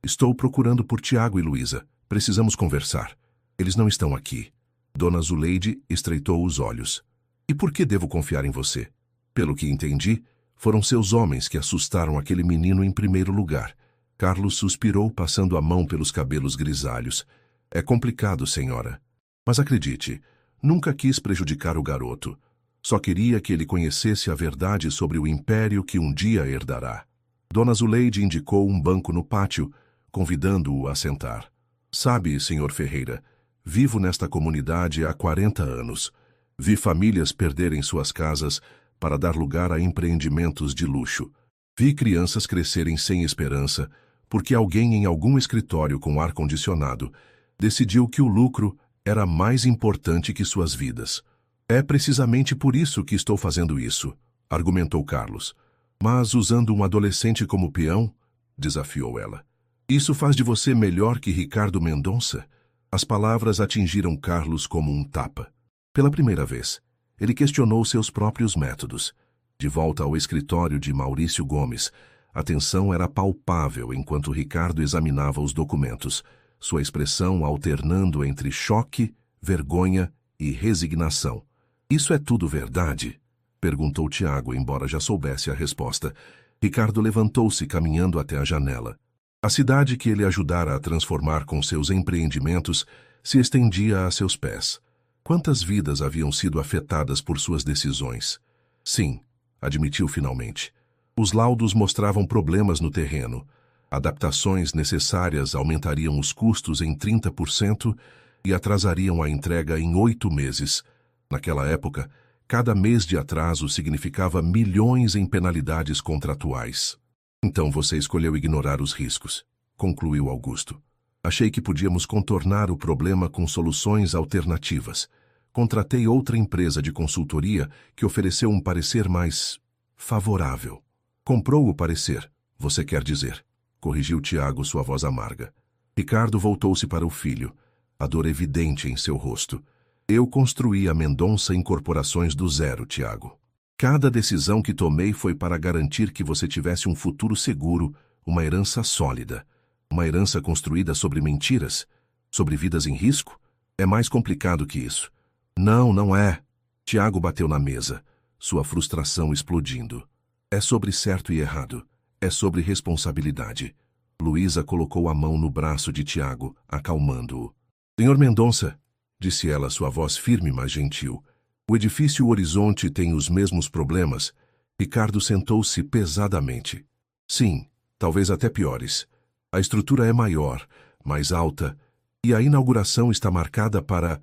"Estou procurando por Tiago e Luísa. Precisamos conversar. Eles não estão aqui." Dona Zuleide estreitou os olhos. "E por que devo confiar em você?" "Pelo que entendi, foram seus homens que assustaram aquele menino em primeiro lugar." Carlos suspirou, passando a mão pelos cabelos grisalhos. "É complicado, senhora. Mas acredite, nunca quis prejudicar o garoto. Só queria que ele conhecesse a verdade sobre o império que um dia herdará." Dona Zuleide indicou um banco no pátio, convidando-o a sentar. "Sabe, senhor Ferreira, vivo nesta comunidade há 40 anos. Vi famílias perderem suas casas para dar lugar a empreendimentos de luxo. Vi crianças crescerem sem esperança, porque alguém em algum escritório com ar-condicionado decidiu que o lucro era mais importante que suas vidas. É precisamente por isso que estou fazendo isso", argumentou Carlos. "Mas usando um adolescente como peão?" desafiou ela. "Isso faz de você melhor que Ricardo Mendonça?" As palavras atingiram Carlos como um tapa. Pela primeira vez, ele questionou seus próprios métodos. De volta ao escritório de Maurício Gomes, a tensão era palpável enquanto Ricardo examinava os documentos, sua expressão alternando entre choque, vergonha e resignação. "Isso é tudo verdade?" perguntou Tiago, embora já soubesse a resposta. Ricardo levantou-se, caminhando até a janela. A cidade que ele ajudara a transformar com seus empreendimentos se estendia a seus pés. Quantas vidas haviam sido afetadas por suas decisões? "Sim", admitiu finalmente. Os laudos mostravam problemas no terreno. Adaptações necessárias aumentariam os custos em 30% e atrasariam a entrega em 8 meses. Naquela época, cada mês de atraso significava milhões em penalidades contratuais. "Então você escolheu ignorar os riscos", concluiu Augusto. "Achei que podíamos contornar o problema com soluções alternativas. Contratei outra empresa de consultoria que ofereceu um parecer mais favorável." "Comprou o parecer, você quer dizer?" corrigiu Tiago, sua voz amarga. Ricardo voltou-se para o filho, a dor evidente em seu rosto. "Eu construí a Mendonça Incorporações do zero, Tiago. Cada decisão que tomei foi para garantir que você tivesse um futuro seguro, uma herança sólida. Uma herança construída sobre mentiras? Sobre vidas em risco? É mais complicado que isso." "Não, não é." Tiago bateu na mesa, sua frustração explodindo. "É sobre certo e errado. É sobre responsabilidade." Luísa colocou a mão no braço de Tiago, acalmando-o. "Senhor Mendonça", disse ela, sua voz firme, mas gentil, "o edifício Horizonte tem os mesmos problemas." Ricardo sentou-se pesadamente. "Sim, talvez até piores. A estrutura é maior, mais alta, e a inauguração está marcada para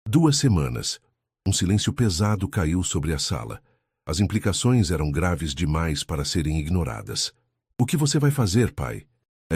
2 semanas. Um silêncio pesado caiu sobre a sala. As implicações eram graves demais para serem ignoradas. "O que você vai fazer, pai?"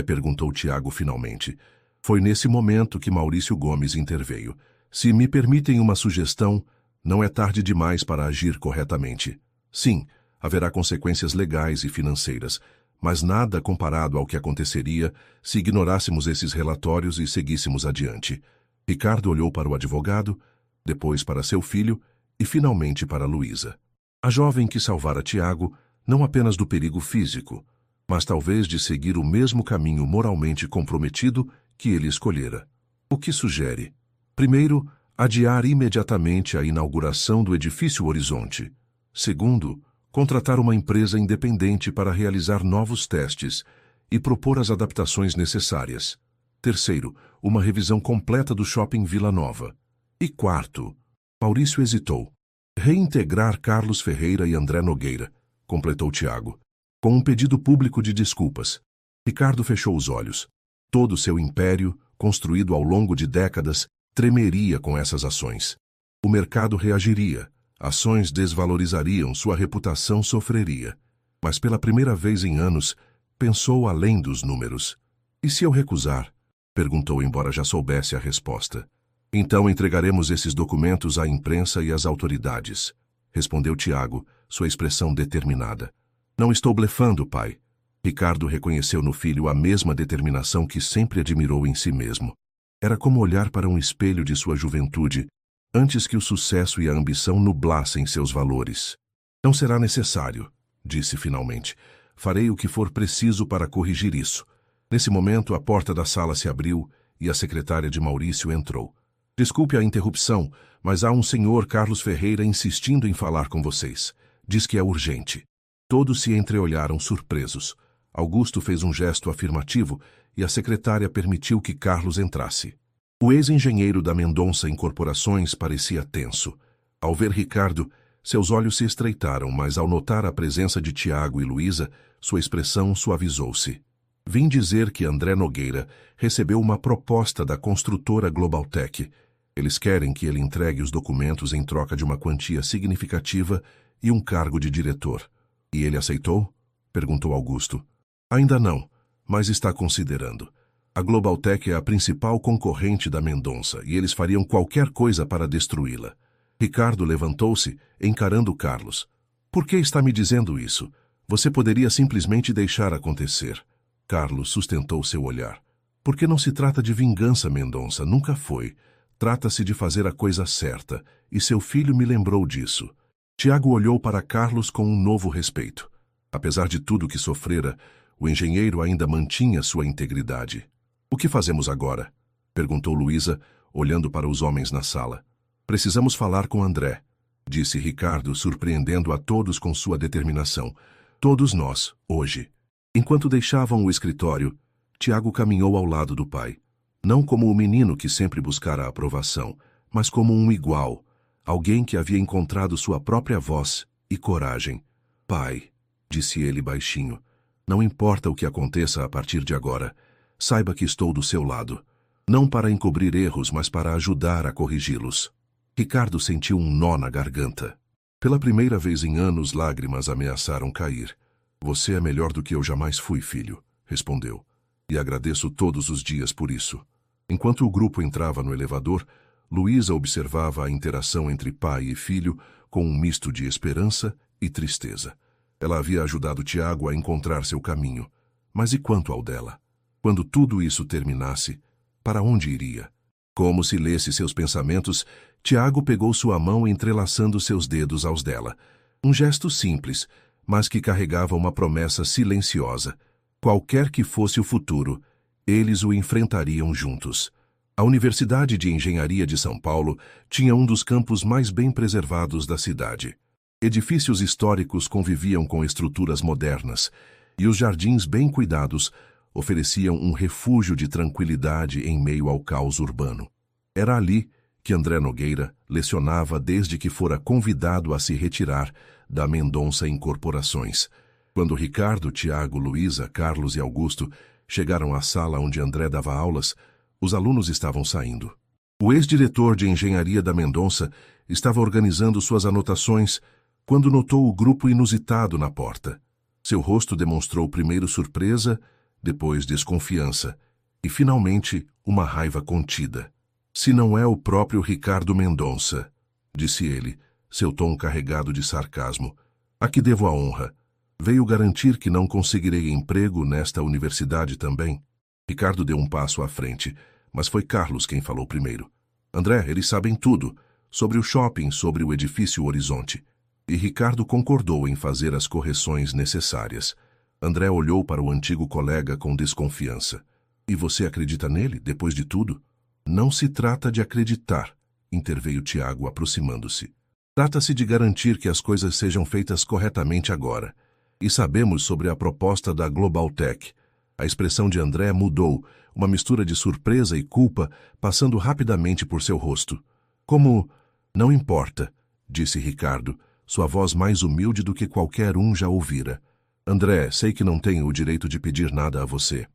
perguntou Tiago finalmente. Foi nesse momento que Maurício Gomes interveio. "Se me permitem uma sugestão, não é tarde demais para agir corretamente. Sim, haverá consequências legais e financeiras, mas nada comparado ao que aconteceria se ignorássemos esses relatórios e seguíssemos adiante." Ricardo olhou para o advogado, depois para seu filho e finalmente para Luísa. A jovem que salvara Tiago, não apenas do perigo físico, mas talvez de seguir o mesmo caminho moralmente comprometido que ele escolhera. "O que sugere?" "Primeiro, adiar imediatamente a inauguração do edifício Horizonte. Segundo, contratar uma empresa independente para realizar novos testes e propor as adaptações necessárias. Terceiro, uma revisão completa do Shopping Vila Nova. E quarto," Maurício hesitou, "reintegrar Carlos Ferreira e André Nogueira", completou Tiago, "com um pedido público de desculpas." Ricardo fechou os olhos. Todo seu império, construído ao longo de décadas, tremeria com essas ações. O mercado reagiria, ações desvalorizariam, sua reputação sofreria. Mas pela primeira vez em anos, pensou além dos números. E se eu recusar? Perguntou, embora já soubesse a resposta. Então entregaremos esses documentos à imprensa e às autoridades, respondeu Tiago, sua expressão determinada. Não estou blefando, pai. Ricardo reconheceu no filho a mesma determinação que sempre admirou em si mesmo. Era como olhar para um espelho de sua juventude, antes que o sucesso e a ambição nublassem seus valores. Não será necessário, disse finalmente. Farei o que for preciso para corrigir isso. Nesse momento, a porta da sala se abriu e a secretária de Maurício entrou. Desculpe a interrupção, mas há um senhor Carlos Ferreira insistindo em falar com vocês. Diz que é urgente. Todos se entreolharam surpresos. Augusto fez um gesto afirmativo e a secretária permitiu que Carlos entrasse. O ex-engenheiro da Mendonça Incorporações parecia tenso. Ao ver Ricardo, seus olhos se estreitaram, mas ao notar a presença de Tiago e Luísa, sua expressão suavizou-se. Vim dizer que André Nogueira recebeu uma proposta da construtora Globaltec. Eles querem que ele entregue os documentos em troca de uma quantia significativa e um cargo de diretor. E ele aceitou? Perguntou Augusto. Ainda não, mas está considerando. A Globaltec é a principal concorrente da Mendonça e eles fariam qualquer coisa para destruí-la. Ricardo levantou-se, encarando Carlos. Por que está me dizendo isso? Você poderia simplesmente deixar acontecer. Carlos sustentou seu olhar. Porque não se trata de vingança, Mendonça, nunca foi. Trata-se de fazer a coisa certa, e seu filho me lembrou disso. Tiago olhou para Carlos com um novo respeito. Apesar de tudo que sofrera, o engenheiro ainda mantinha sua integridade. O que fazemos agora? Perguntou Luísa, olhando para os homens na sala. Precisamos falar com André, disse Ricardo, surpreendendo a todos com sua determinação. Todos nós, hoje. Enquanto deixavam o escritório, Tiago caminhou ao lado do pai. Não como o menino que sempre buscara a aprovação, mas como um igual, alguém que havia encontrado sua própria voz e coragem. Pai, disse ele baixinho, não importa o que aconteça a partir de agora, saiba que estou do seu lado. Não para encobrir erros, mas para ajudar a corrigi-los. Ricardo sentiu um nó na garganta. Pela primeira vez em anos, lágrimas ameaçaram cair. Você é melhor do que eu jamais fui, filho, respondeu. E agradeço todos os dias por isso. Enquanto o grupo entrava no elevador, Luísa observava a interação entre pai e filho com um misto de esperança e tristeza. Ela havia ajudado Tiago a encontrar seu caminho. Mas e quanto ao dela? Quando tudo isso terminasse, para onde iria? Como se lesse seus pensamentos, Tiago pegou sua mão entrelaçando seus dedos aos dela. Um gesto simples, mas que carregava uma promessa silenciosa. Qualquer que fosse o futuro, eles o enfrentariam juntos. A Universidade de Engenharia de São Paulo tinha um dos campos mais bem preservados da cidade. Edifícios históricos conviviam com estruturas modernas, e os jardins bem cuidados ofereciam um refúgio de tranquilidade em meio ao caos urbano. Era ali que André Nogueira lecionava desde que fora convidado a se retirar da Mendonça Incorporações. Quando Ricardo, Tiago, Luísa, Carlos e Augusto chegaram à sala onde André dava aulas, os alunos estavam saindo. O ex-diretor de engenharia da Mendonça estava organizando suas anotações quando notou o grupo inusitado na porta. Seu rosto demonstrou primeiro surpresa, depois desconfiança e, finalmente, uma raiva contida. Se não é o próprio Ricardo Mendonça, disse ele, seu tom carregado de sarcasmo, a que devo a honra. Veio garantir que não conseguirei emprego nesta universidade também? Ricardo deu um passo à frente, mas foi Carlos quem falou primeiro. André, eles sabem tudo, sobre o shopping, sobre o edifício Horizonte. E Ricardo concordou em fazer as correções necessárias. André olhou para o antigo colega com desconfiança. E você acredita nele, depois de tudo? Não se trata de acreditar, interveio Tiago, aproximando-se. Trata-se de garantir que as coisas sejam feitas corretamente agora. E sabemos sobre a proposta da Globaltec. A expressão de André mudou, uma mistura de surpresa e culpa passando rapidamente por seu rosto. Como... Não importa, disse Ricardo, sua voz mais humilde do que qualquer um já ouvira. André, sei que não tenho o direito de pedir nada a você.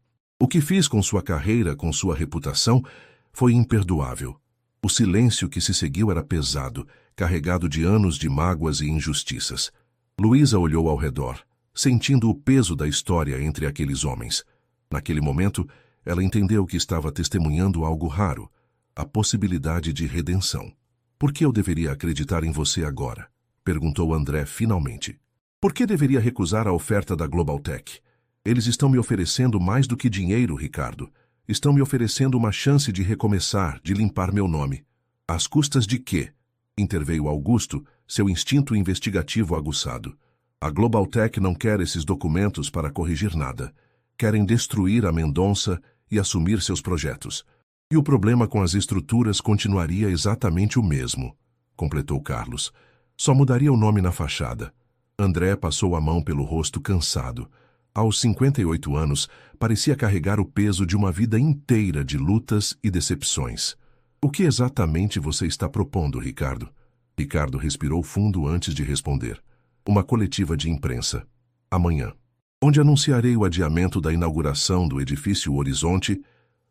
O que fiz com sua carreira, com sua reputação, foi imperdoável. O silêncio que se seguiu era pesado, carregado de anos de mágoas e injustiças. Luísa olhou ao redor, sentindo o peso da história entre aqueles homens. Naquele momento, Ela entendeu que estava testemunhando algo raro, a possibilidade de redenção. Por que eu deveria acreditar em você agora? Perguntou André finalmente. Por que deveria recusar a oferta da Global Tech? Eles estão me oferecendo mais do que dinheiro, Ricardo. Estão me oferecendo uma chance de recomeçar, de limpar meu nome. Às custas de quê? Interveio Augusto, seu instinto investigativo aguçado. A Global Tech não quer esses documentos para corrigir nada. Querem destruir a Mendonça e assumir seus projetos. E o problema com as estruturas continuaria exatamente o mesmo, completou Carlos. Só mudaria o nome na fachada. André passou a mão pelo rosto cansado. Aos 58 anos, parecia carregar o peso de uma vida inteira de lutas e decepções. O que exatamente você está propondo, Ricardo? Ricardo respirou fundo antes de responder. Uma coletiva de imprensa. Amanhã. Onde anunciarei o adiamento da inauguração do edifício Horizonte,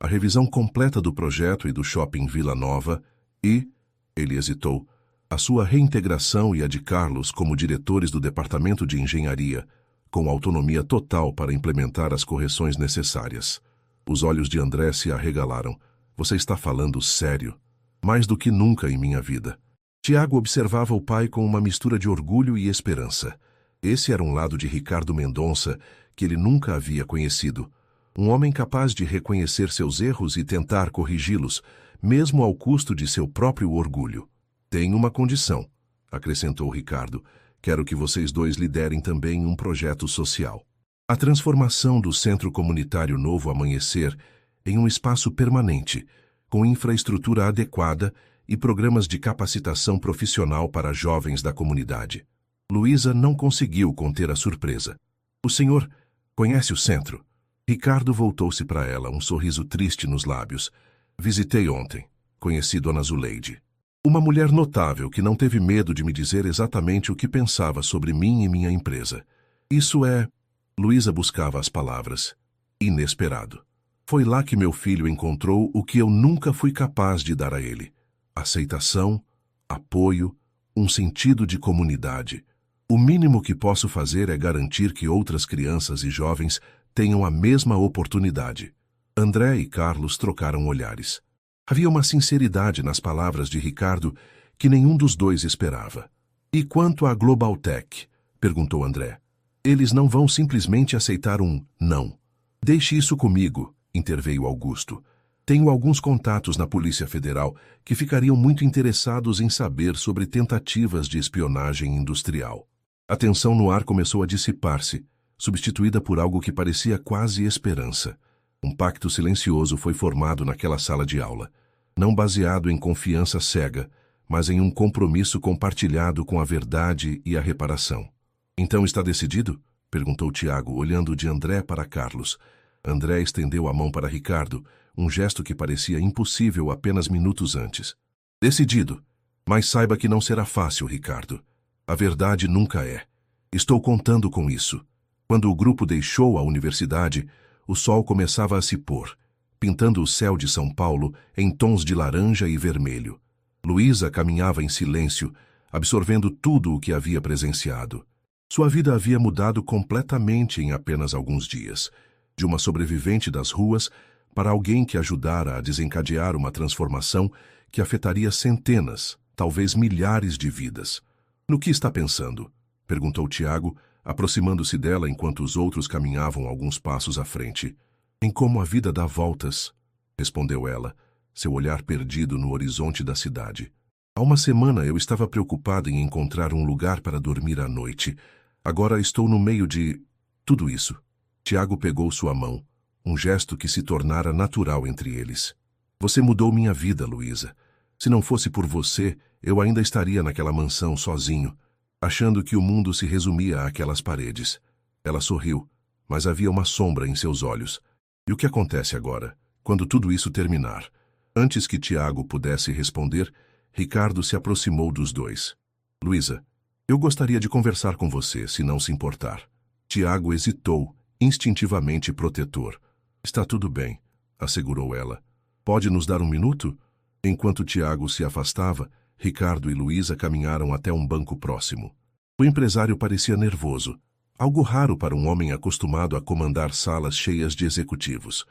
a revisão completa do projeto e do shopping Vila Nova e, ele hesitou, a sua reintegração e a de Carlos como diretores do Departamento de Engenharia, com autonomia total para implementar as correções necessárias. Os olhos de André se arregalaram. Você está falando sério? Mais do que nunca em minha vida. Tiago observava o pai com uma mistura de orgulho e esperança. Esse era um lado de Ricardo Mendonça que ele nunca havia conhecido. Um homem capaz de reconhecer seus erros e tentar corrigi-los, mesmo ao custo de seu próprio orgulho. Tem uma condição, acrescentou Ricardo. Quero que vocês dois liderem também um projeto social. A transformação do Centro Comunitário Novo Amanhecer em um espaço permanente, com infraestrutura adequada e programas de capacitação profissional para jovens da comunidade. Luísa não conseguiu conter a surpresa. O senhor conhece o centro? Ricardo voltou-se para ela, um sorriso triste nos lábios. Visitei ontem. Conheci Dona Zuleide. Uma mulher notável que não teve medo de me dizer exatamente o que pensava sobre mim e minha empresa. Isso é... Luísa buscava as palavras. Inesperado. Foi lá que meu filho encontrou o que eu nunca fui capaz de dar a ele. Aceitação, apoio, um sentido de comunidade. O mínimo que posso fazer é garantir que outras crianças e jovens tenham a mesma oportunidade. André e Carlos trocaram olhares. Havia uma sinceridade nas palavras de Ricardo que nenhum dos dois esperava. E quanto à Global Tech? Perguntou André. Eles não vão simplesmente aceitar um não. Deixe isso comigo, interveio Augusto. Tenho alguns contatos na Polícia Federal que ficariam muito interessados em saber sobre tentativas de espionagem industrial. A tensão no ar começou a dissipar-se, substituída por algo que parecia quase esperança. Um pacto silencioso foi formado naquela sala de aula, não baseado em confiança cega, mas em um compromisso compartilhado com a verdade e a reparação. Então está decidido? Perguntou Tiago, olhando de André para Carlos. André estendeu a mão para Ricardo, um gesto que parecia impossível apenas minutos antes. Decidido. Mas saiba que não será fácil, Ricardo. A verdade nunca é. Estou contando com isso. Quando o grupo deixou a universidade, o sol começava a se pôr, pintando o céu de São Paulo em tons de laranja e vermelho. Luísa caminhava em silêncio, absorvendo tudo o que havia presenciado. Sua vida havia mudado completamente em apenas alguns dias, de uma sobrevivente das ruas para alguém que ajudara a desencadear uma transformação que afetaria centenas, talvez milhares de vidas. No que está pensando? Perguntou Tiago, aproximando-se dela enquanto os outros caminhavam alguns passos à frente. Em como a vida dá voltas, respondeu ela, seu olhar perdido no horizonte da cidade. Há uma semana eu estava preocupada em encontrar um lugar para dormir à noite. Agora estou no meio de... tudo isso. Tiago pegou sua mão, um gesto que se tornara natural entre eles. Você mudou minha vida, Luísa. Se não fosse por você, eu ainda estaria naquela mansão sozinho, achando que o mundo se resumia àquelas paredes. Ela sorriu, mas havia uma sombra em seus olhos. E o que acontece agora, quando tudo isso terminar? Antes que Tiago pudesse responder, Ricardo se aproximou dos dois. Luísa, eu gostaria de conversar com você, se não se importar. Tiago hesitou, instintivamente protetor. Está tudo bem, assegurou ela. Pode nos dar um minuto? Enquanto Tiago se afastava, Ricardo e Luísa caminharam até um banco próximo. O empresário parecia nervoso, algo raro para um homem acostumado a comandar salas cheias de executivos.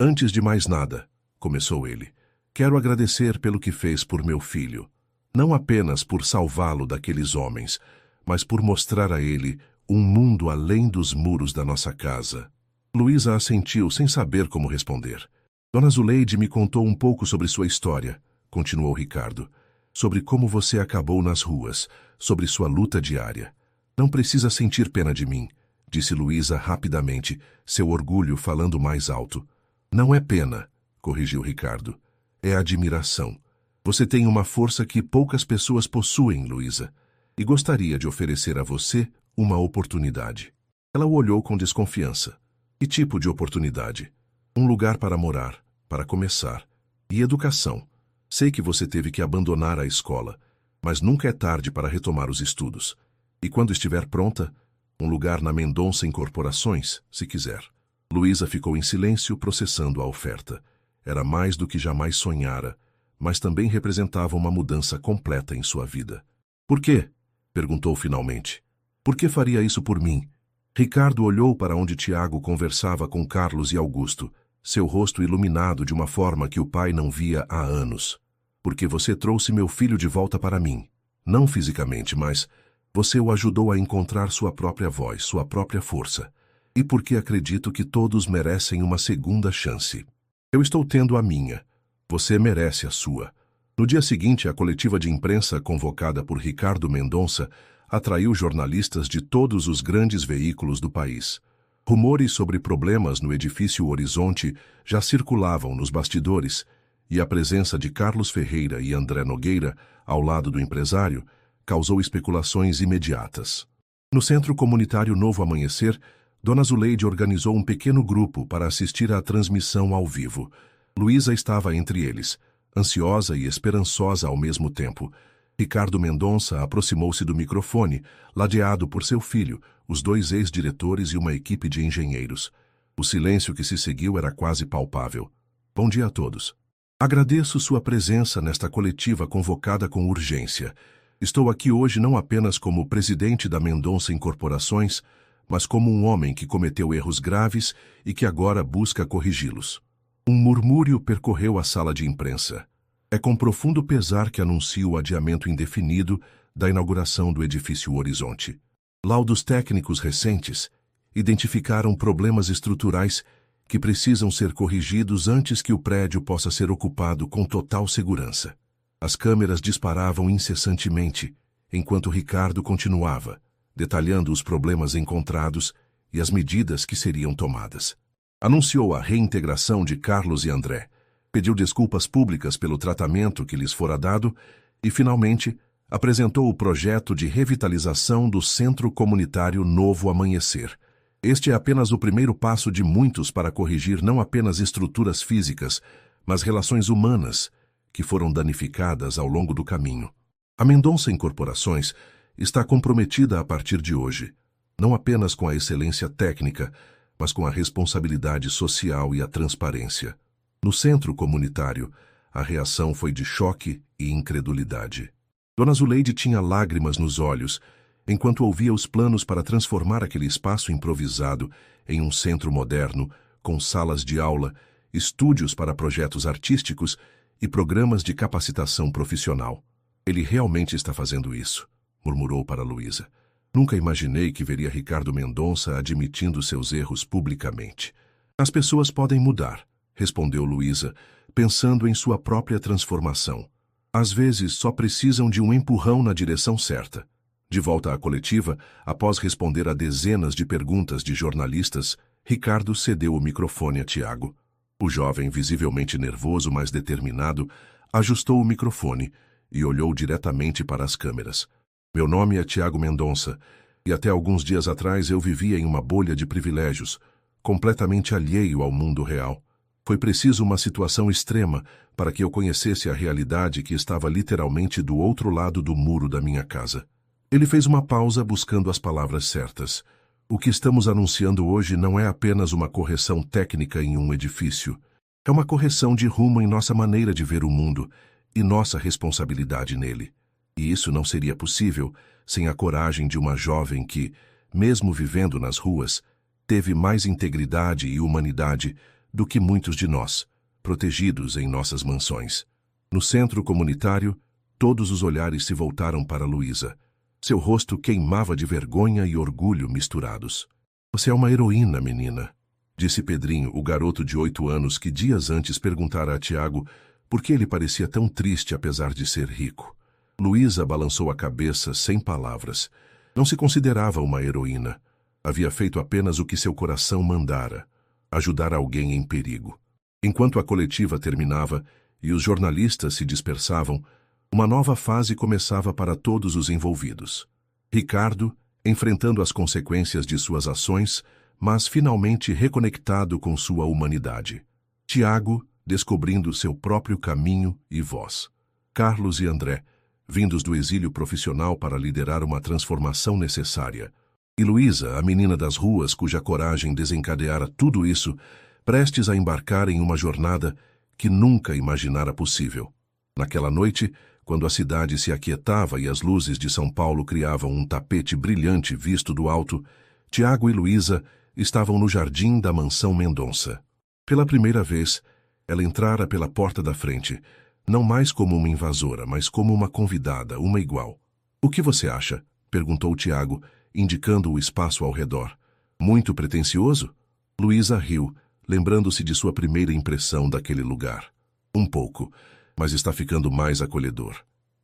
Antes de mais nada, começou ele, quero agradecer pelo que fez por meu filho. Não apenas por salvá-lo daqueles homens, mas por mostrar a ele um mundo além dos muros da nossa casa. Luísa assentiu sem saber como responder. Dona Zuleide me contou um pouco sobre sua história, continuou Ricardo. Sobre como você acabou nas ruas, sobre sua luta diária. Não precisa sentir pena de mim, disse Luísa rapidamente, seu orgulho falando mais alto. Não é pena, corrigiu Ricardo. É admiração. Você tem uma força que poucas pessoas possuem, Luísa, e gostaria de oferecer a você uma oportunidade. Ela o olhou com desconfiança. Que tipo de oportunidade? Um lugar para morar, para começar. E educação. Sei que você teve que abandonar a escola, mas nunca é tarde para retomar os estudos. E quando estiver pronta, um lugar na Mendonça Incorporações, se quiser. Luísa ficou em silêncio, processando a oferta. Era mais do que jamais sonhara, mas também representava uma mudança completa em sua vida. Por quê? Perguntou finalmente. Por que faria isso por mim? Ricardo olhou para onde Tiago conversava com Carlos e Augusto, seu rosto iluminado de uma forma que o pai não via há anos. Porque você trouxe meu filho de volta para mim. Não fisicamente, mas você o ajudou a encontrar sua própria voz, sua própria força. E porque acredito que todos merecem uma segunda chance. Eu estou tendo a minha. Você merece a sua. No dia seguinte, a coletiva de imprensa convocada por Ricardo Mendonça atraiu jornalistas de todos os grandes veículos do país. Rumores sobre problemas no edifício Horizonte já circulavam nos bastidores, e a presença de Carlos Ferreira e André Nogueira, ao lado do empresário, causou especulações imediatas. No Centro Comunitário Novo Amanhecer, Dona Zuleide organizou um pequeno grupo para assistir à transmissão ao vivo. Luísa estava entre eles, ansiosa e esperançosa ao mesmo tempo. Ricardo Mendonça aproximou-se do microfone, ladeado por seu filho, os dois ex-diretores e uma equipe de engenheiros. O silêncio que se seguiu era quase palpável. Bom dia a todos. Agradeço sua presença nesta coletiva convocada com urgência. Estou aqui hoje não apenas como presidente da Mendonça Incorporações, mas como um homem que cometeu erros graves e que agora busca corrigi-los. Um murmúrio percorreu a sala de imprensa. É com profundo pesar que anuncio o adiamento indefinido da inauguração do edifício Horizonte. Laudos técnicos recentes identificaram problemas estruturais que precisam ser corrigidos antes que o prédio possa ser ocupado com total segurança. As câmeras disparavam incessantemente, enquanto Ricardo continuava, detalhando os problemas encontrados e as medidas que seriam tomadas. Anunciou a reintegração de Carlos e André, pediu desculpas públicas pelo tratamento que lhes fora dado e, finalmente, apresentou o projeto de revitalização do Centro Comunitário Novo Amanhecer. Este é apenas o primeiro passo de muitos para corrigir não apenas estruturas físicas, mas relações humanas que foram danificadas ao longo do caminho. A Mendonça Incorporações está comprometida a partir de hoje, não apenas com a excelência técnica, mas com a responsabilidade social e a transparência. No centro comunitário, a reação foi de choque e incredulidade. Dona Zuleide tinha lágrimas nos olhos, enquanto ouvia os planos para transformar aquele espaço improvisado em um centro moderno, com salas de aula, estúdios para projetos artísticos e programas de capacitação profissional. Ele realmente está fazendo isso, murmurou para Luísa. Nunca imaginei que veria Ricardo Mendonça admitindo seus erros publicamente. As pessoas podem mudar, respondeu Luísa, pensando em sua própria transformação. Às vezes só precisam de um empurrão na direção certa. De volta à coletiva, após responder a dezenas de perguntas de jornalistas, Ricardo cedeu o microfone a Tiago. O jovem, visivelmente nervoso, mas determinado, ajustou o microfone e olhou diretamente para as câmeras. Meu nome é Tiago Mendonça, e até alguns dias atrás eu vivia em uma bolha de privilégios, completamente alheio ao mundo real. Foi preciso uma situação extrema para que eu conhecesse a realidade que estava literalmente do outro lado do muro da minha casa. Ele fez uma pausa buscando as palavras certas. O que estamos anunciando hoje não é apenas uma correção técnica em um edifício. É uma correção de rumo em nossa maneira de ver o mundo e nossa responsabilidade nele. E isso não seria possível sem a coragem de uma jovem que, mesmo vivendo nas ruas, teve mais integridade e humanidade do que muitos de nós, protegidos em nossas mansões. No centro comunitário, todos os olhares se voltaram para Luísa. Seu rosto queimava de vergonha e orgulho misturados. "Você é uma heroína, menina", disse Pedrinho, o garoto de 8 anos que dias antes perguntara a Tiago por que ele parecia tão triste apesar de ser rico. Luísa balançou a cabeça sem palavras. Não se considerava uma heroína. Havia feito apenas o que seu coração mandara: ajudar alguém em perigo. Enquanto a coletiva terminava e os jornalistas se dispersavam, uma nova fase começava para todos os envolvidos. Ricardo, enfrentando as consequências de suas ações, mas finalmente reconectado com sua humanidade. Tiago, descobrindo seu próprio caminho e voz. Carlos e André, vindos do exílio profissional para liderar uma transformação necessária. E Luísa, a menina das ruas cuja coragem desencadeara tudo isso, prestes a embarcar em uma jornada que nunca imaginara possível. Naquela noite, quando a cidade se aquietava e as luzes de São Paulo criavam um tapete brilhante visto do alto, Tiago e Luísa estavam no jardim da mansão Mendonça. Pela primeira vez, ela entrara pela porta da frente, não mais como uma invasora, mas como uma convidada, uma igual. "O que você acha?", perguntou Tiago, indicando o espaço ao redor. "Muito pretensioso?" Luísa riu, lembrando-se de sua primeira impressão daquele lugar. "Um pouco, mas está ficando mais acolhedor."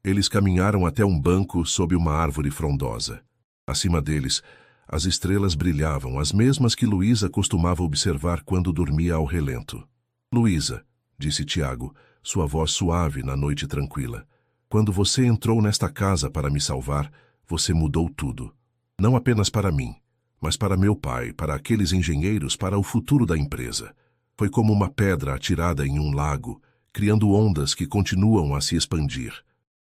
Eles caminharam até um banco sob uma árvore frondosa. Acima deles, as estrelas brilhavam, as mesmas que Luísa costumava observar quando dormia ao relento. "Luísa", disse Tiago, sua voz suave na noite tranquila, "quando você entrou nesta casa para me salvar, você mudou tudo. Não apenas para mim, mas para meu pai, para aqueles engenheiros, para o futuro da empresa. Foi como uma pedra atirada em um lago, criando ondas que continuam a se expandir."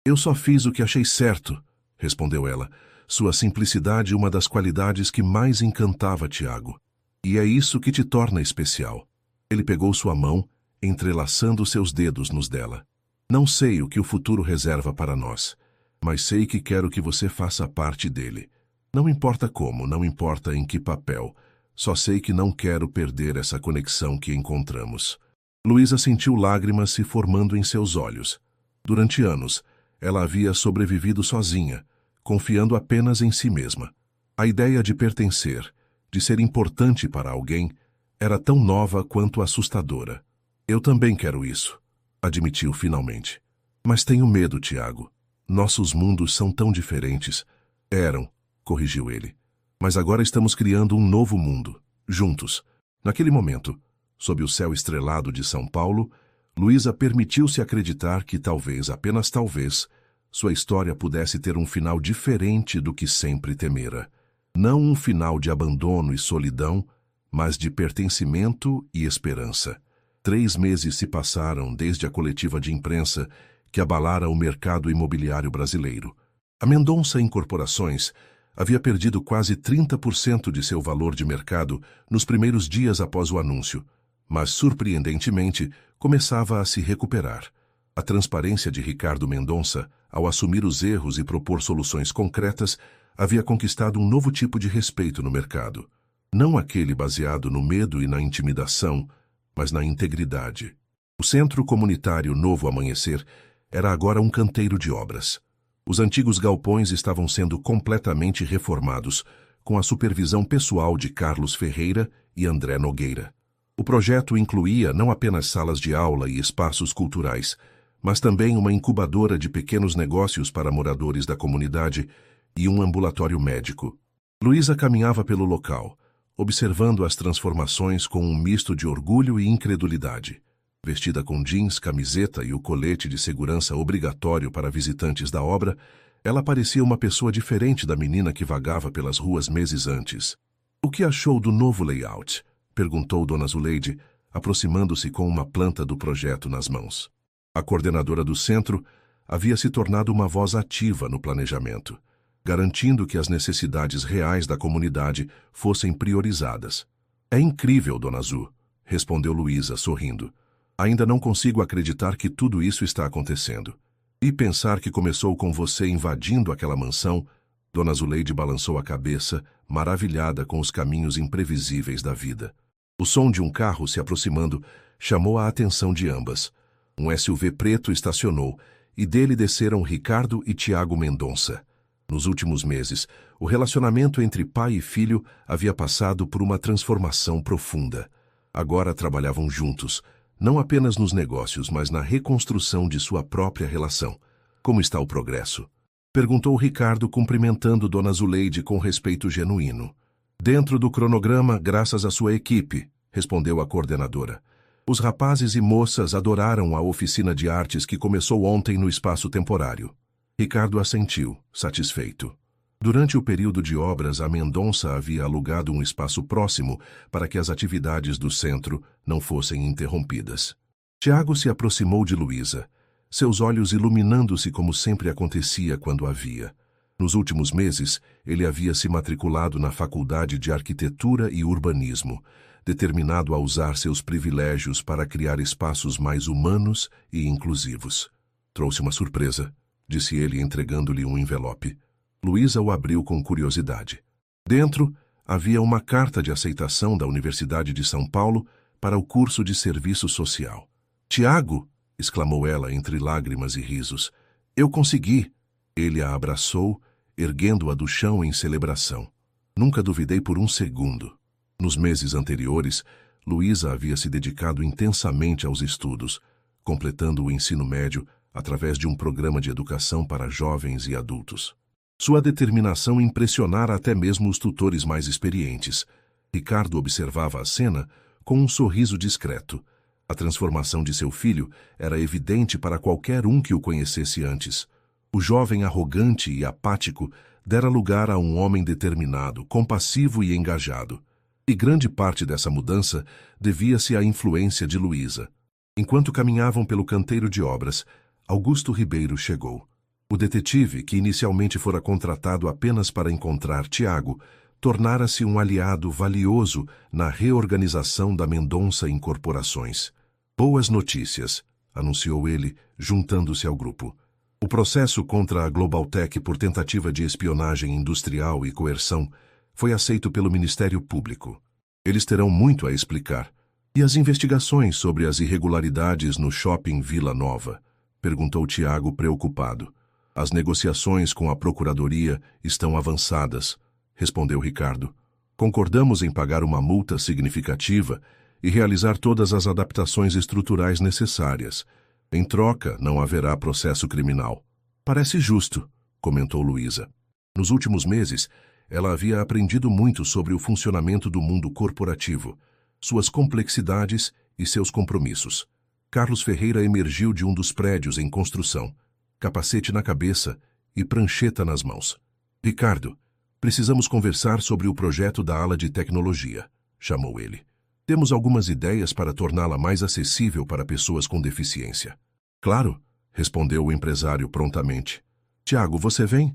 "Eu só fiz o que achei certo", respondeu ela, sua simplicidade uma das qualidades que mais encantava Tiago. "E é isso que te torna especial." Ele pegou sua mão, entrelaçando seus dedos nos dela. "Não sei o que o futuro reserva para nós, mas sei que quero que você faça parte dele. Não importa como, não importa em que papel, só sei que não quero perder essa conexão que encontramos." Luísa sentiu lágrimas se formando em seus olhos. Durante anos, ela havia sobrevivido sozinha, confiando apenas em si mesma. A ideia de pertencer, de ser importante para alguém, era tão nova quanto assustadora. "Eu também quero isso", admitiu finalmente. "Mas tenho medo, Tiago. Nossos mundos são tão diferentes." "Eram", corrigiu ele. "Mas agora estamos criando um novo mundo, juntos." Naquele momento, sob o céu estrelado de São Paulo, Luísa permitiu-se acreditar que talvez, apenas talvez, sua história pudesse ter um final diferente do que sempre temera. Não um final de abandono e solidão, mas de pertencimento e esperança. 3 meses se passaram desde a coletiva de imprensa que abalara o mercado imobiliário brasileiro. A Mendonça Incorporações havia perdido quase 30% de seu valor de mercado nos primeiros dias após o anúncio, mas, surpreendentemente, começava a se recuperar. A transparência de Ricardo Mendonça, ao assumir os erros e propor soluções concretas, havia conquistado um novo tipo de respeito no mercado. Não aquele baseado no medo e na intimidação, mas na integridade. O Centro Comunitário Novo Amanhecer era agora um canteiro de obras. Os antigos galpões estavam sendo completamente reformados, com a supervisão pessoal de Carlos Ferreira e André Nogueira. O projeto incluía não apenas salas de aula e espaços culturais, mas também uma incubadora de pequenos negócios para moradores da comunidade e um ambulatório médico. Luísa caminhava pelo local, observando as transformações com um misto de orgulho e incredulidade. Vestida com jeans, camiseta e o colete de segurança obrigatório para visitantes da obra, ela parecia uma pessoa diferente da menina que vagava pelas ruas meses antes. "O que achou do novo layout?", perguntou Dona Zuleide, aproximando-se com uma planta do projeto nas mãos. A coordenadora do centro havia se tornado uma voz ativa no planejamento, garantindo que as necessidades reais da comunidade fossem priorizadas. "É incrível, Dona Zu", respondeu Luísa, sorrindo. "Ainda não consigo acreditar que tudo isso está acontecendo. E pensar que começou com você invadindo aquela mansão." Dona Zuleide balançou a cabeça, maravilhada com os caminhos imprevisíveis da vida. O som de um carro se aproximando chamou a atenção de ambas. Um SUV preto estacionou e dele desceram Ricardo e Tiago Mendonça. Nos últimos meses, o relacionamento entre pai e filho havia passado por uma transformação profunda. Agora trabalhavam juntos, não apenas nos negócios, mas na reconstrução de sua própria relação. Como está o progresso? Perguntou Ricardo, cumprimentando Dona Zuleide com respeito genuíno. Dentro do cronograma, graças à sua equipe, respondeu a coordenadora. Os rapazes e moças adoraram a oficina de artes que começou ontem no espaço temporário. Ricardo assentiu, satisfeito. Durante o período de obras, a Mendonça havia alugado um espaço próximo para que as atividades do centro não fossem interrompidas. Tiago se aproximou de Luísa, seus olhos iluminando-se como sempre acontecia quando a via. Nos últimos meses, ele havia se matriculado na Faculdade de Arquitetura e Urbanismo, determinado a usar seus privilégios para criar espaços mais humanos e inclusivos. Trouxe uma surpresa, disse ele entregando-lhe um envelope. Luísa o abriu com curiosidade. Dentro, havia uma carta de aceitação da Universidade de São Paulo para o curso de Serviço Social. «Tiago!» exclamou ela entre lágrimas e risos. «Eu consegui!» Ele a abraçou, erguendo-a do chão em celebração. Nunca duvidei por um segundo. Nos meses anteriores, Luísa havia se dedicado intensamente aos estudos, completando o ensino médio através de um programa de educação para jovens e adultos. Sua determinação impressionara até mesmo os tutores mais experientes. Ricardo observava a cena com um sorriso discreto. A transformação de seu filho era evidente para qualquer um que o conhecesse antes. O jovem arrogante e apático dera lugar a um homem determinado, compassivo e engajado. E grande parte dessa mudança devia-se à influência de Luísa. Enquanto caminhavam pelo canteiro de obras, Augusto Ribeiro chegou. O detetive, que inicialmente fora contratado apenas para encontrar Tiago, tornara-se um aliado valioso na reorganização da Mendonça Incorporações. «Boas notícias», anunciou ele, juntando-se ao grupo. O processo contra a Globaltech por tentativa de espionagem industrial e coerção foi aceito pelo Ministério Público. Eles terão muito a explicar. E as investigações sobre as irregularidades no shopping Vila Nova? Perguntou Tiago preocupado. As negociações com a Procuradoria estão avançadas, respondeu Ricardo. Concordamos em pagar uma multa significativa e realizar todas as adaptações estruturais necessárias. Em troca, não haverá processo criminal. Parece justo, comentou Luísa. Nos últimos meses, ela havia aprendido muito sobre o funcionamento do mundo corporativo, suas complexidades e seus compromissos. Carlos Ferreira emergiu de um dos prédios em construção, capacete na cabeça e prancheta nas mãos. Ricardo, precisamos conversar sobre o projeto da ala de tecnologia, chamou ele. Temos algumas ideias para torná-la mais acessível para pessoas com deficiência. Claro, respondeu o empresário prontamente. Tiago, você vem?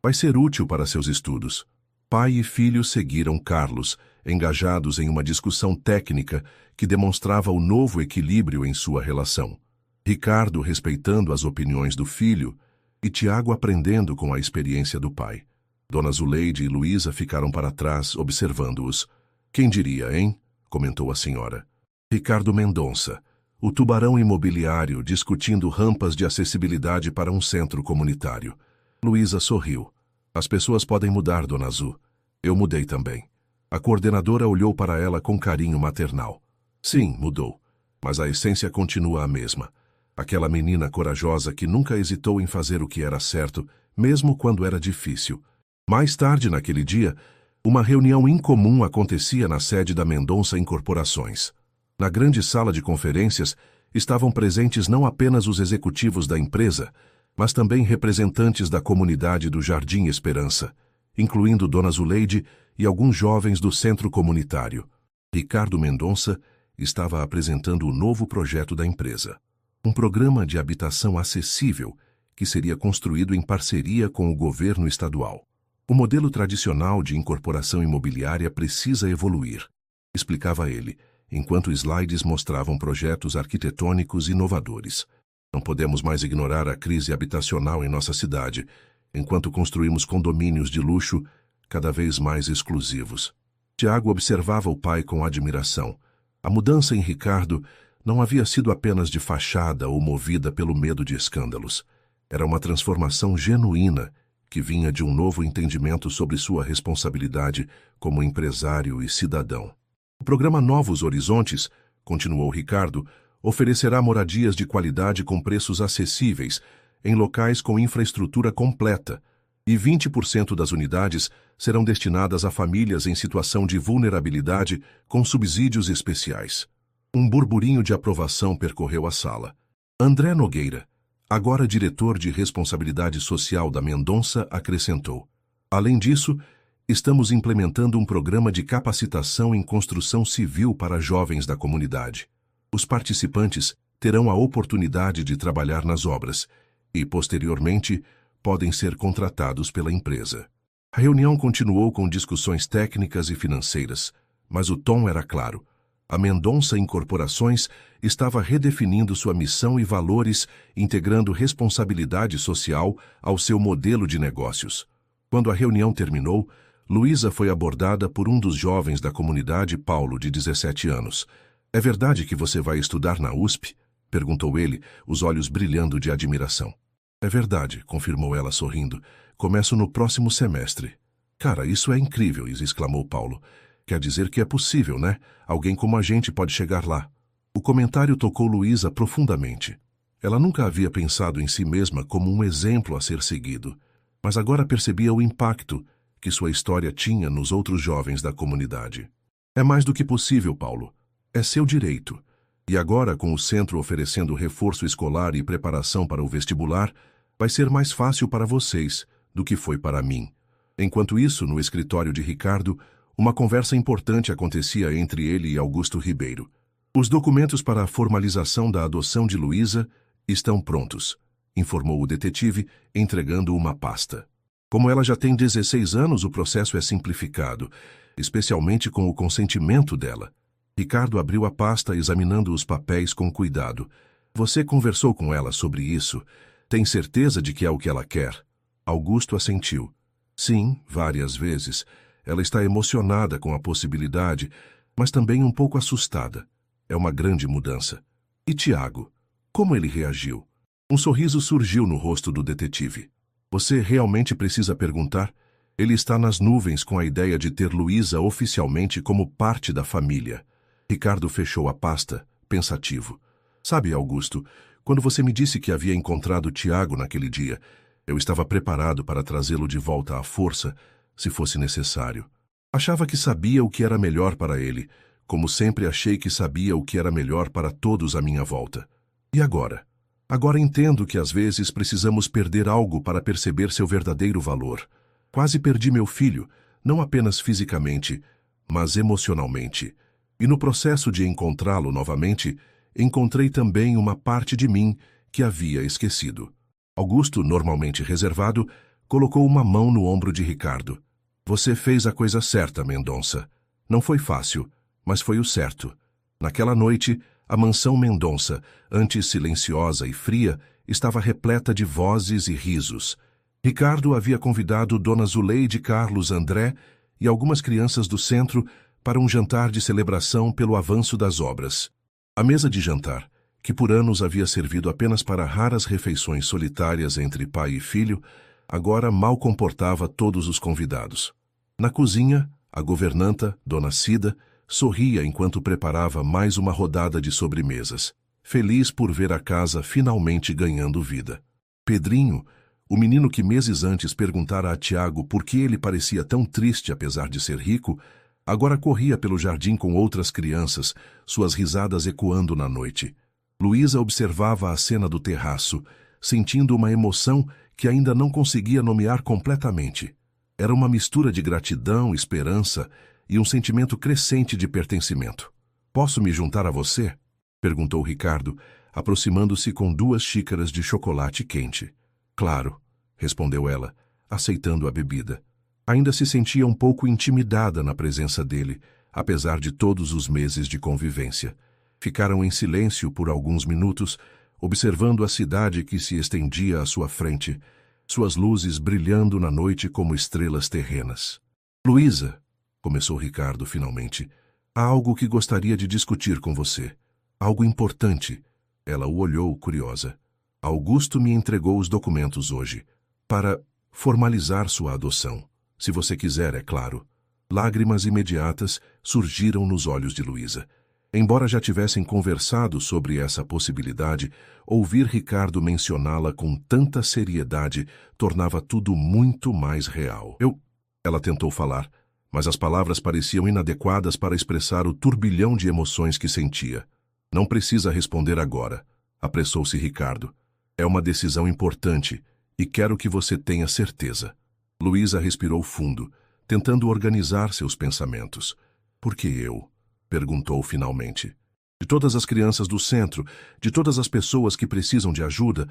Vai ser útil para seus estudos. Pai e filho seguiram Carlos, engajados em uma discussão técnica que demonstrava o novo equilíbrio em sua relação. Ricardo respeitando as opiniões do filho e Tiago aprendendo com a experiência do pai. Dona Zuleide e Luísa ficaram para trás, observando-os. Quem diria, hein? Comentou a senhora. Ricardo Mendonça, o tubarão imobiliário discutindo rampas de acessibilidade para um centro comunitário. Luísa sorriu. As pessoas podem mudar, Dona Zu. Eu mudei também. A coordenadora olhou para ela com carinho maternal. Sim, mudou. Mas a essência continua a mesma. Aquela menina corajosa que nunca hesitou em fazer o que era certo, mesmo quando era difícil. Mais tarde naquele dia, uma reunião incomum acontecia na sede da Mendonça Incorporações. Na grande sala de conferências, estavam presentes não apenas os executivos da empresa, mas também representantes da comunidade do Jardim Esperança, incluindo Dona Zuleide e alguns jovens do centro comunitário. Ricardo Mendonça estava apresentando o novo projeto da empresa. Um programa de habitação acessível que seria construído em parceria com o governo estadual. O modelo tradicional de incorporação imobiliária precisa evoluir, explicava ele, enquanto slides mostravam projetos arquitetônicos inovadores. Não podemos mais ignorar a crise habitacional em nossa cidade, enquanto construímos condomínios de luxo cada vez mais exclusivos. Tiago observava o pai com admiração. A mudança em Ricardo não havia sido apenas de fachada ou movida pelo medo de escândalos. Era uma transformação genuína que vinha de um novo entendimento sobre sua responsabilidade como empresário e cidadão. O programa Novos Horizontes, continuou Ricardo, oferecerá moradias de qualidade com preços acessíveis, em locais com infraestrutura completa, e 20% das unidades serão destinadas a famílias em situação de vulnerabilidade com subsídios especiais. Um burburinho de aprovação percorreu a sala. André Nogueira, agora diretor de responsabilidade social da Mendonça, acrescentou: além disso, estamos implementando um programa de capacitação em construção civil para jovens da comunidade. Os participantes terão a oportunidade de trabalhar nas obras e, posteriormente, podem ser contratados pela empresa. A reunião continuou com discussões técnicas e financeiras, mas o tom era claro. A Mendonça Incorporações estava redefinindo sua missão e valores, integrando responsabilidade social ao seu modelo de negócios. Quando a reunião terminou, Luísa foi abordada por um dos jovens da comunidade, Paulo, de 17 anos. É verdade que você vai estudar na USP? Perguntou ele, os olhos brilhando de admiração. É verdade, confirmou ela sorrindo. Começo no próximo semestre. Cara, isso é incrível, exclamou Paulo. Quer dizer que é possível, né? Alguém como a gente pode chegar lá. O comentário tocou Luísa profundamente. Ela nunca havia pensado em si mesma como um exemplo a ser seguido, mas agora percebia o impacto que sua história tinha nos outros jovens da comunidade. É mais do que possível, Paulo. É seu direito. E agora, com o centro oferecendo reforço escolar e preparação para o vestibular, vai ser mais fácil para vocês do que foi para mim. Enquanto isso, no escritório de Ricardo, uma conversa importante acontecia entre ele e Augusto Ribeiro. Os documentos para a formalização da adoção de Luísa estão prontos, informou o detetive, entregando uma pasta. Como ela já tem 16 anos, o processo é simplificado, especialmente com o consentimento dela. Ricardo abriu a pasta, examinando os papéis com cuidado. Você conversou com ela sobre isso? Tem certeza de que é o que ela quer? Augusto assentiu. Sim, várias vezes. Ela está emocionada com a possibilidade, mas também um pouco assustada. É uma grande mudança. E Tiago? Como ele reagiu? Um sorriso surgiu no rosto do detetive. Você realmente precisa perguntar? Ele está nas nuvens com a ideia de ter Luísa oficialmente como parte da família. Ricardo fechou a pasta, pensativo. Sabe, Augusto, quando você me disse que havia encontrado Tiago naquele dia, eu estava preparado para trazê-lo de volta à força, se fosse necessário. Achava que sabia o que era melhor para ele, como sempre achei que sabia o que era melhor para todos à minha volta. E agora? Agora entendo que às vezes precisamos perder algo para perceber seu verdadeiro valor. Quase perdi meu filho, não apenas fisicamente, mas emocionalmente. E no processo de encontrá-lo novamente, encontrei também uma parte de mim que havia esquecido. Augusto, normalmente reservado, colocou uma mão no ombro de Ricardo. Você fez a coisa certa, Mendonça. Não foi fácil, mas foi o certo. Naquela noite, a mansão Mendonça, antes silenciosa e fria, estava repleta de vozes e risos. Ricardo havia convidado Dona Zuleide, Carlos, André e algumas crianças do centro para um jantar de celebração pelo avanço das obras. A mesa de jantar, que por anos havia servido apenas para raras refeições solitárias entre pai e filho, agora mal comportava todos os convidados. Na cozinha, a governanta, Dona Cida, sorria enquanto preparava mais uma rodada de sobremesas, feliz por ver a casa finalmente ganhando vida. Pedrinho, o menino que meses antes perguntara a Tiago por que ele parecia tão triste apesar de ser rico, agora corria pelo jardim com outras crianças, suas risadas ecoando na noite. Luísa observava a cena do terraço, sentindo uma emoção que ainda não conseguia nomear completamente. Era uma mistura de gratidão, esperança e um sentimento crescente de pertencimento. Posso me juntar a você? Perguntou Ricardo, aproximando-se com 2 xícaras de chocolate quente. Claro, respondeu ela, aceitando a bebida. Ainda se sentia um pouco intimidada na presença dele, apesar de todos os meses de convivência. Ficaram em silêncio por alguns minutos, observando a cidade que se estendia à sua frente, suas luzes brilhando na noite como estrelas terrenas. Luísa, começou Ricardo finalmente. Há algo que gostaria de discutir com você. Algo importante. Ela o olhou, curiosa. Augusto me entregou os documentos hoje, para formalizar sua adoção. Se você quiser, é claro. Lágrimas imediatas surgiram nos olhos de Luísa. Embora já tivessem conversado sobre essa possibilidade, ouvir Ricardo mencioná-la com tanta seriedade tornava tudo muito mais real. Ela tentou falar, mas as palavras pareciam inadequadas para expressar o turbilhão de emoções que sentia. Não precisa responder agora, apressou-se Ricardo. É uma decisão importante e quero que você tenha certeza. Luísa respirou fundo, tentando organizar seus pensamentos. Por que eu? Perguntou finalmente. De todas as crianças do centro, de todas as pessoas que precisam de ajuda,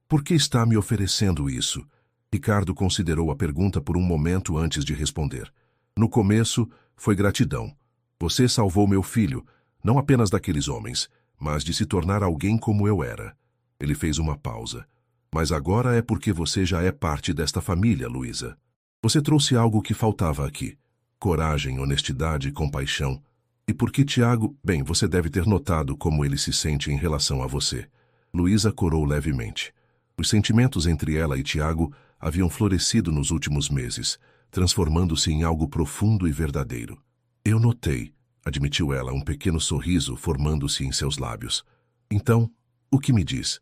por que está me oferecendo isso? Ricardo considerou a pergunta por um momento antes de responder. No começo, foi gratidão. Você salvou meu filho, não apenas daqueles homens, mas de se tornar alguém como eu era. Ele fez uma pausa. Mas agora é porque você já é parte desta família, Luísa. Você trouxe algo que faltava aqui. Coragem, honestidade e compaixão. E porque Tiago... Bem, você deve ter notado como ele se sente em relação a você. Luísa corou levemente. Os sentimentos entre ela e Tiago haviam florescido nos últimos meses, transformando-se em algo profundo e verdadeiro. Eu notei, admitiu ela, um pequeno sorriso formando-se em seus lábios. Então, o que me diz?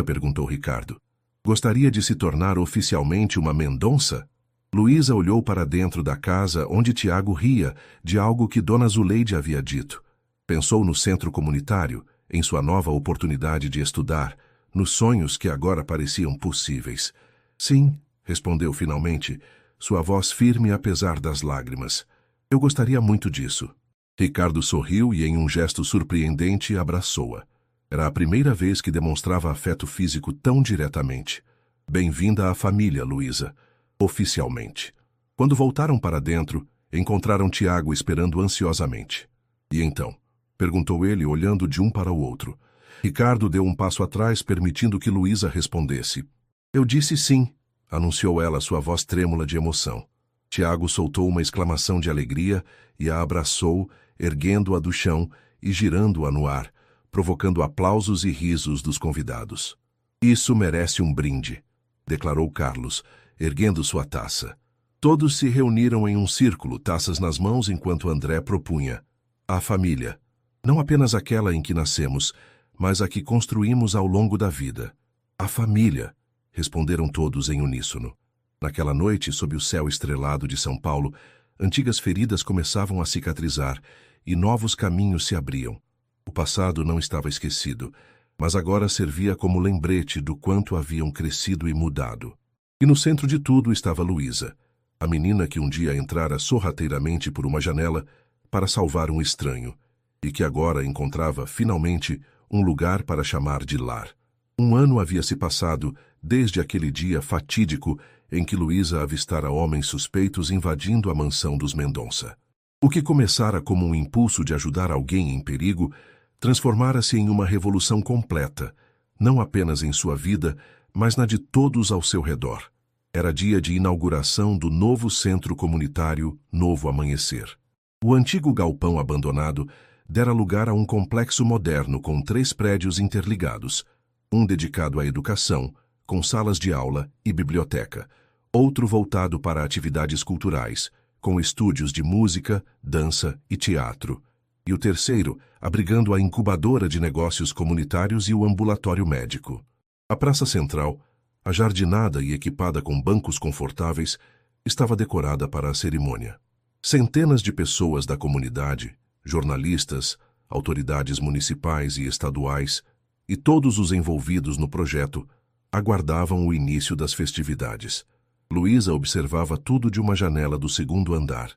Perguntou Ricardo. Gostaria de se tornar oficialmente uma Mendonça? Luísa olhou para dentro da casa onde Tiago ria de algo que Dona Zuleide havia dito. Pensou no centro comunitário, em sua nova oportunidade de estudar, nos sonhos que agora pareciam possíveis. Sim, respondeu finalmente, sua voz firme apesar das lágrimas. Eu gostaria muito disso. Ricardo sorriu e, em um gesto surpreendente, abraçou-a. Era a primeira vez que demonstrava afeto físico tão diretamente. Bem-vinda à família, Luísa. Oficialmente. Quando voltaram para dentro, encontraram Tiago esperando ansiosamente. E então? Perguntou ele, olhando de um para o outro. Ricardo deu um passo atrás, permitindo que Luísa respondesse. Eu disse sim, anunciou ela, sua voz trêmula de emoção. Tiago soltou uma exclamação de alegria e a abraçou, erguendo-a do chão e girando-a no ar, provocando aplausos e risos dos convidados. Isso merece um brinde, declarou Carlos, erguendo sua taça. Todos se reuniram em um círculo, taças nas mãos, enquanto André propunha. A família. Não apenas aquela em que nascemos, mas a que construímos ao longo da vida. A família, responderam todos em uníssono. Naquela noite, sob o céu estrelado de São Paulo, antigas feridas começavam a cicatrizar e novos caminhos se abriam. O passado não estava esquecido, mas agora servia como lembrete do quanto haviam crescido e mudado. E no centro de tudo estava Luísa, a menina que um dia entrara sorrateiramente por uma janela para salvar um estranho, e que agora encontrava, finalmente, um lugar para chamar de lar. Um ano havia se passado desde aquele dia fatídico em que Luísa avistara homens suspeitos invadindo a mansão dos Mendonça. O que começara como um impulso de ajudar alguém em perigo, transformara-se em uma revolução completa, não apenas em sua vida, mas na de todos ao seu redor. Era dia de inauguração do novo centro comunitário Novo Amanhecer. O antigo galpão abandonado dera lugar a um complexo moderno com 3 prédios interligados, um dedicado à educação, com salas de aula e biblioteca, outro voltado para atividades culturais, com estúdios de música, dança e teatro, e o terceiro abrigando a incubadora de negócios comunitários e o ambulatório médico. A praça central, ajardinada e equipada com bancos confortáveis, estava decorada para a cerimônia. Centenas de pessoas da comunidade, jornalistas, autoridades municipais e estaduais, e todos os envolvidos no projeto, aguardavam o início das festividades. Luísa observava tudo de uma janela do 2º andar.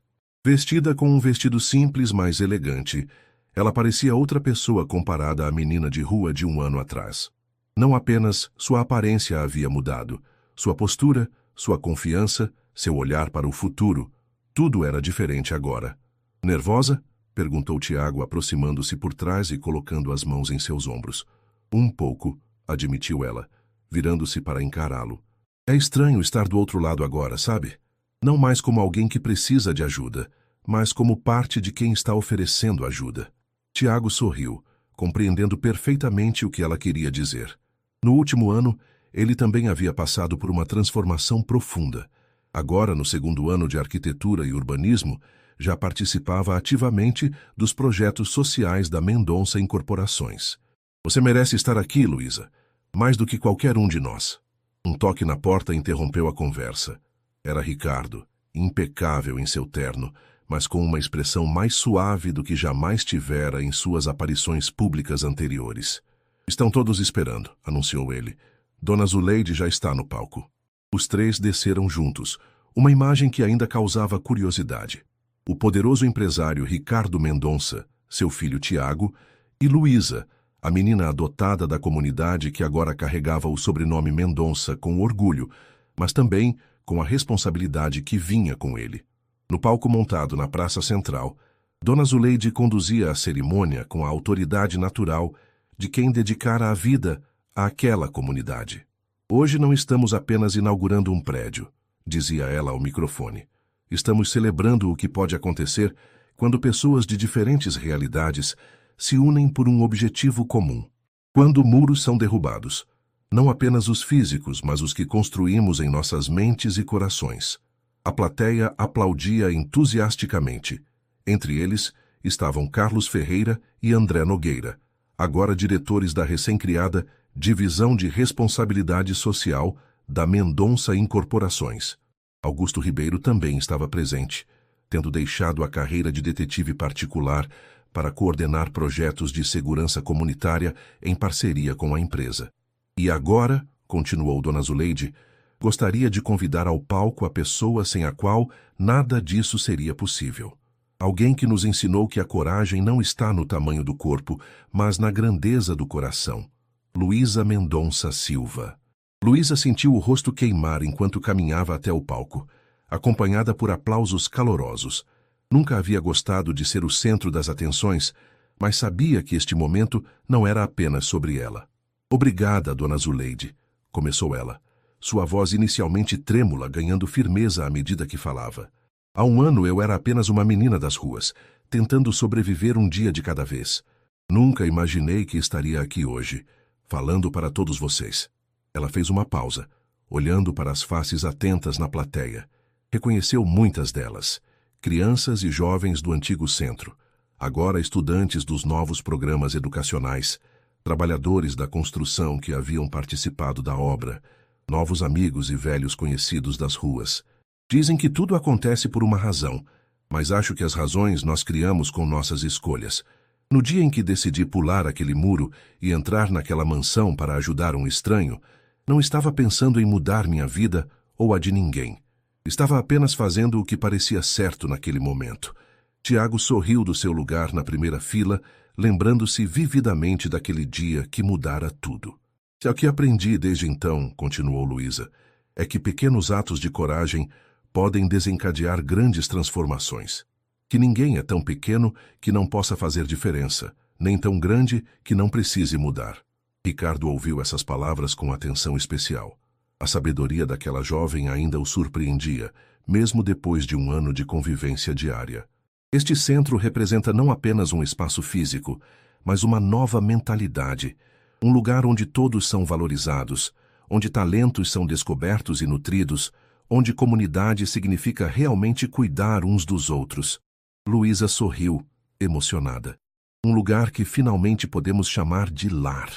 Vestida com um vestido simples, mas elegante, ela parecia outra pessoa comparada à menina de rua de um ano atrás. Não apenas sua aparência havia mudado, sua postura, sua confiança, seu olhar para o futuro, tudo era diferente agora. Nervosa? Perguntou Tiago, aproximando-se por trás e colocando as mãos em seus ombros. Um pouco, admitiu ela, virando-se para encará-lo. É estranho estar do outro lado agora, sabe? Não mais como alguém que precisa de ajuda, mas como parte de quem está oferecendo ajuda. Tiago sorriu, compreendendo perfeitamente o que ela queria dizer. No último ano, ele também havia passado por uma transformação profunda. Agora, no segundo ano de arquitetura e urbanismo, já participava ativamente dos projetos sociais da Mendonça Incorporações. Você merece estar aqui, Luísa, mais do que qualquer um de nós. Um toque na porta interrompeu a conversa. Era Ricardo, impecável em seu terno, mas com uma expressão mais suave do que jamais tivera em suas aparições públicas anteriores. Estão todos esperando, anunciou ele. Dona Zuleide já está no palco. Os três desceram juntos, uma imagem que ainda causava curiosidade. O poderoso empresário Ricardo Mendonça, seu filho Tiago, e Luísa, a menina adotada da comunidade que agora carregava o sobrenome Mendonça com orgulho, mas também com a responsabilidade que vinha com ele. No palco montado na Praça Central, Dona Zuleide conduzia a cerimônia com a autoridade natural de quem dedicara a vida àquela comunidade. Hoje não estamos apenas inaugurando um prédio, dizia ela ao microfone. Estamos celebrando o que pode acontecer quando pessoas de diferentes realidades se unem por um objetivo comum. Quando muros são derrubados, não apenas os físicos, mas os que construímos em nossas mentes e corações. A plateia aplaudia entusiasticamente. Entre eles estavam Carlos Ferreira e André Nogueira, agora diretores da recém-criada Divisão de Responsabilidade Social da Mendonça Incorporações. Augusto Ribeiro também estava presente, tendo deixado a carreira de detetive particular para coordenar projetos de segurança comunitária em parceria com a empresa. E agora, continuou Dona Zuleide, gostaria de convidar ao palco a pessoa sem a qual nada disso seria possível. Alguém que nos ensinou que a coragem não está no tamanho do corpo, mas na grandeza do coração. Luísa Mendonça Silva. Luísa sentiu o rosto queimar enquanto caminhava até o palco, acompanhada por aplausos calorosos. Nunca havia gostado de ser o centro das atenções, mas sabia que este momento não era apenas sobre ela. Obrigada, Dona Zuleide, começou ela, sua voz inicialmente trêmula ganhando firmeza à medida que falava. Há um ano eu era apenas uma menina das ruas, tentando sobreviver um dia de cada vez. Nunca imaginei que estaria aqui hoje, falando para todos vocês. Ela fez uma pausa, olhando para as faces atentas na plateia. Reconheceu muitas delas, crianças e jovens do antigo centro, agora estudantes dos novos programas educacionais, trabalhadores da construção que haviam participado da obra, novos amigos e velhos conhecidos das ruas. Dizem que tudo acontece por uma razão, mas acho que as razões nós criamos com nossas escolhas. No dia em que decidi pular aquele muro e entrar naquela mansão para ajudar um estranho, não estava pensando em mudar minha vida ou a de ninguém. Estava apenas fazendo o que parecia certo naquele momento. Tiago sorriu do seu lugar na primeira fila, lembrando-se vividamente daquele dia que mudara tudo. O que aprendi desde então, continuou Luísa, é que pequenos atos de coragem podem desencadear grandes transformações. Que ninguém é tão pequeno que não possa fazer diferença, nem tão grande que não precise mudar. Ricardo ouviu essas palavras com atenção especial. A sabedoria daquela jovem ainda o surpreendia, mesmo depois de um ano de convivência diária. Este centro representa não apenas um espaço físico, mas uma nova mentalidade, um lugar onde todos são valorizados, onde talentos são descobertos e nutridos, onde comunidade significa realmente cuidar uns dos outros. Luísa sorriu, emocionada. Um lugar que finalmente podemos chamar de lar.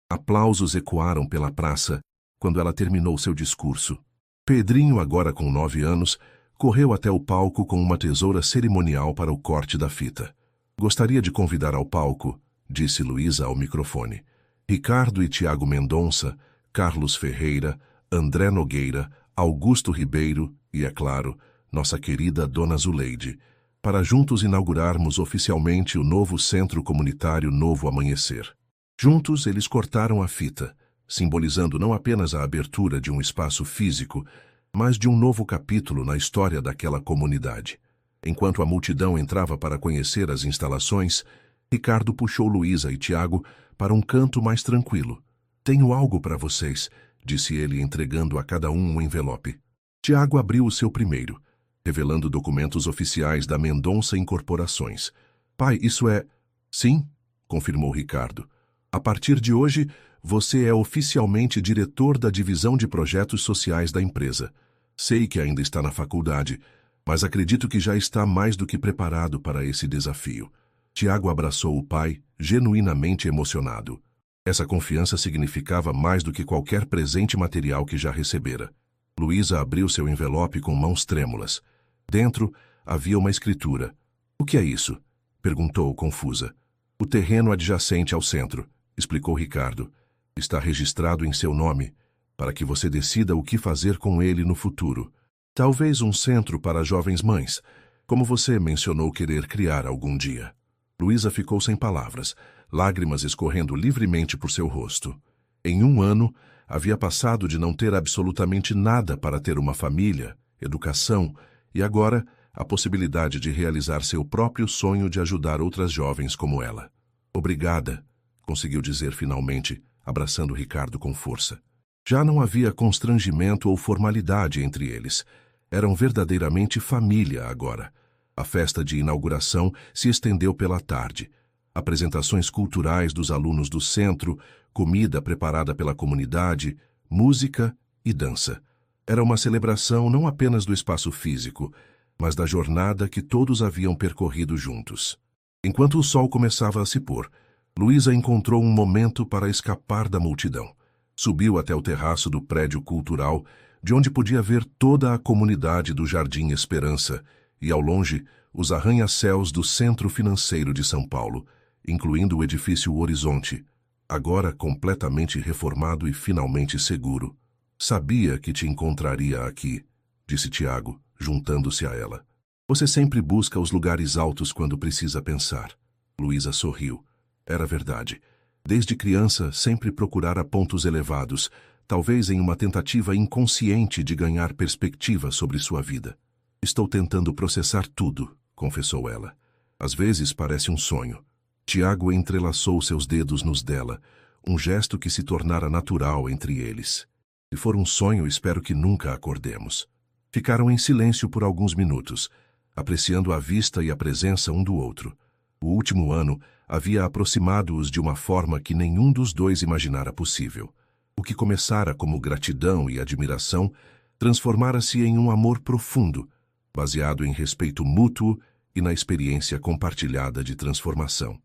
Aplausos ecoaram pela praça quando ela terminou seu discurso. Pedrinho, agora com 9 anos, correu até o palco com uma tesoura cerimonial para o corte da fita. Gostaria de convidar ao palco, disse Luísa ao microfone, Ricardo e Tiago Mendonça, Carlos Ferreira, André Nogueira, Augusto Ribeiro e, é claro, nossa querida Dona Zuleide, para juntos inaugurarmos oficialmente o novo Centro Comunitário Novo Amanhecer. Juntos eles cortaram a fita, simbolizando não apenas a abertura de um espaço físico, mas de um novo capítulo na história daquela comunidade. Enquanto a multidão entrava para conhecer as instalações, Ricardo puxou Luísa e Tiago para um canto mais tranquilo. Tenho algo para vocês, disse ele entregando a cada um envelope. Tiago abriu o seu primeiro. revelando documentos oficiais da Mendonça Incorporações. Pai, isso é... Sim, confirmou Ricardo. A partir de hoje, você é oficialmente diretor da divisão de projetos sociais da empresa. Sei que ainda está na faculdade, mas acredito que já está mais do que preparado para esse desafio. Tiago abraçou o pai, genuinamente emocionado. Essa confiança significava mais do que qualquer presente material que já recebera. Luísa abriu seu envelope com mãos trêmulas. Dentro havia uma escritura. O que é isso? Perguntou, confusa. O terreno adjacente ao centro, explicou Ricardo. Está registrado em seu nome, para que você decida o que fazer com ele no futuro. Talvez um centro para jovens mães, como você mencionou querer criar algum dia. Luísa ficou sem palavras, lágrimas escorrendo livremente por seu rosto. Em 1 ano, havia passado de não ter absolutamente nada para ter uma família, educação e agora a possibilidade de realizar seu próprio sonho de ajudar outras jovens como ela. Obrigada, conseguiu dizer finalmente, abraçando Ricardo com força. Já não havia constrangimento ou formalidade entre eles. Eram verdadeiramente família agora. A festa de inauguração se estendeu pela tarde. Apresentações culturais dos alunos do centro, comida preparada pela comunidade, música e dança. Era uma celebração não apenas do espaço físico, mas da jornada que todos haviam percorrido juntos. Enquanto o sol começava a se pôr, Luísa encontrou um momento para escapar da multidão. Subiu até o terraço do prédio cultural, de onde podia ver toda a comunidade do Jardim Esperança e, ao longe, os arranha-céus do Centro Financeiro de São Paulo, incluindo o edifício Horizonte, agora completamente reformado e finalmente seguro. Sabia que te encontraria aqui, disse Tiago, juntando-se a ela. Você sempre busca os lugares altos quando precisa pensar. Luísa sorriu. Era verdade. Desde criança, sempre procurara pontos elevados, talvez em uma tentativa inconsciente de ganhar perspectiva sobre sua vida. Estou tentando processar tudo, confessou ela. Às vezes parece um sonho. Tiago entrelaçou seus dedos nos dela, um gesto que se tornara natural entre eles. Se for um sonho, espero que nunca acordemos. Ficaram em silêncio por alguns minutos, apreciando a vista e a presença um do outro. O último ano havia aproximado-os de uma forma que nenhum dos dois imaginara possível. O que começara como gratidão e admiração transformara-se em um amor profundo, baseado em respeito mútuo e na experiência compartilhada de transformação.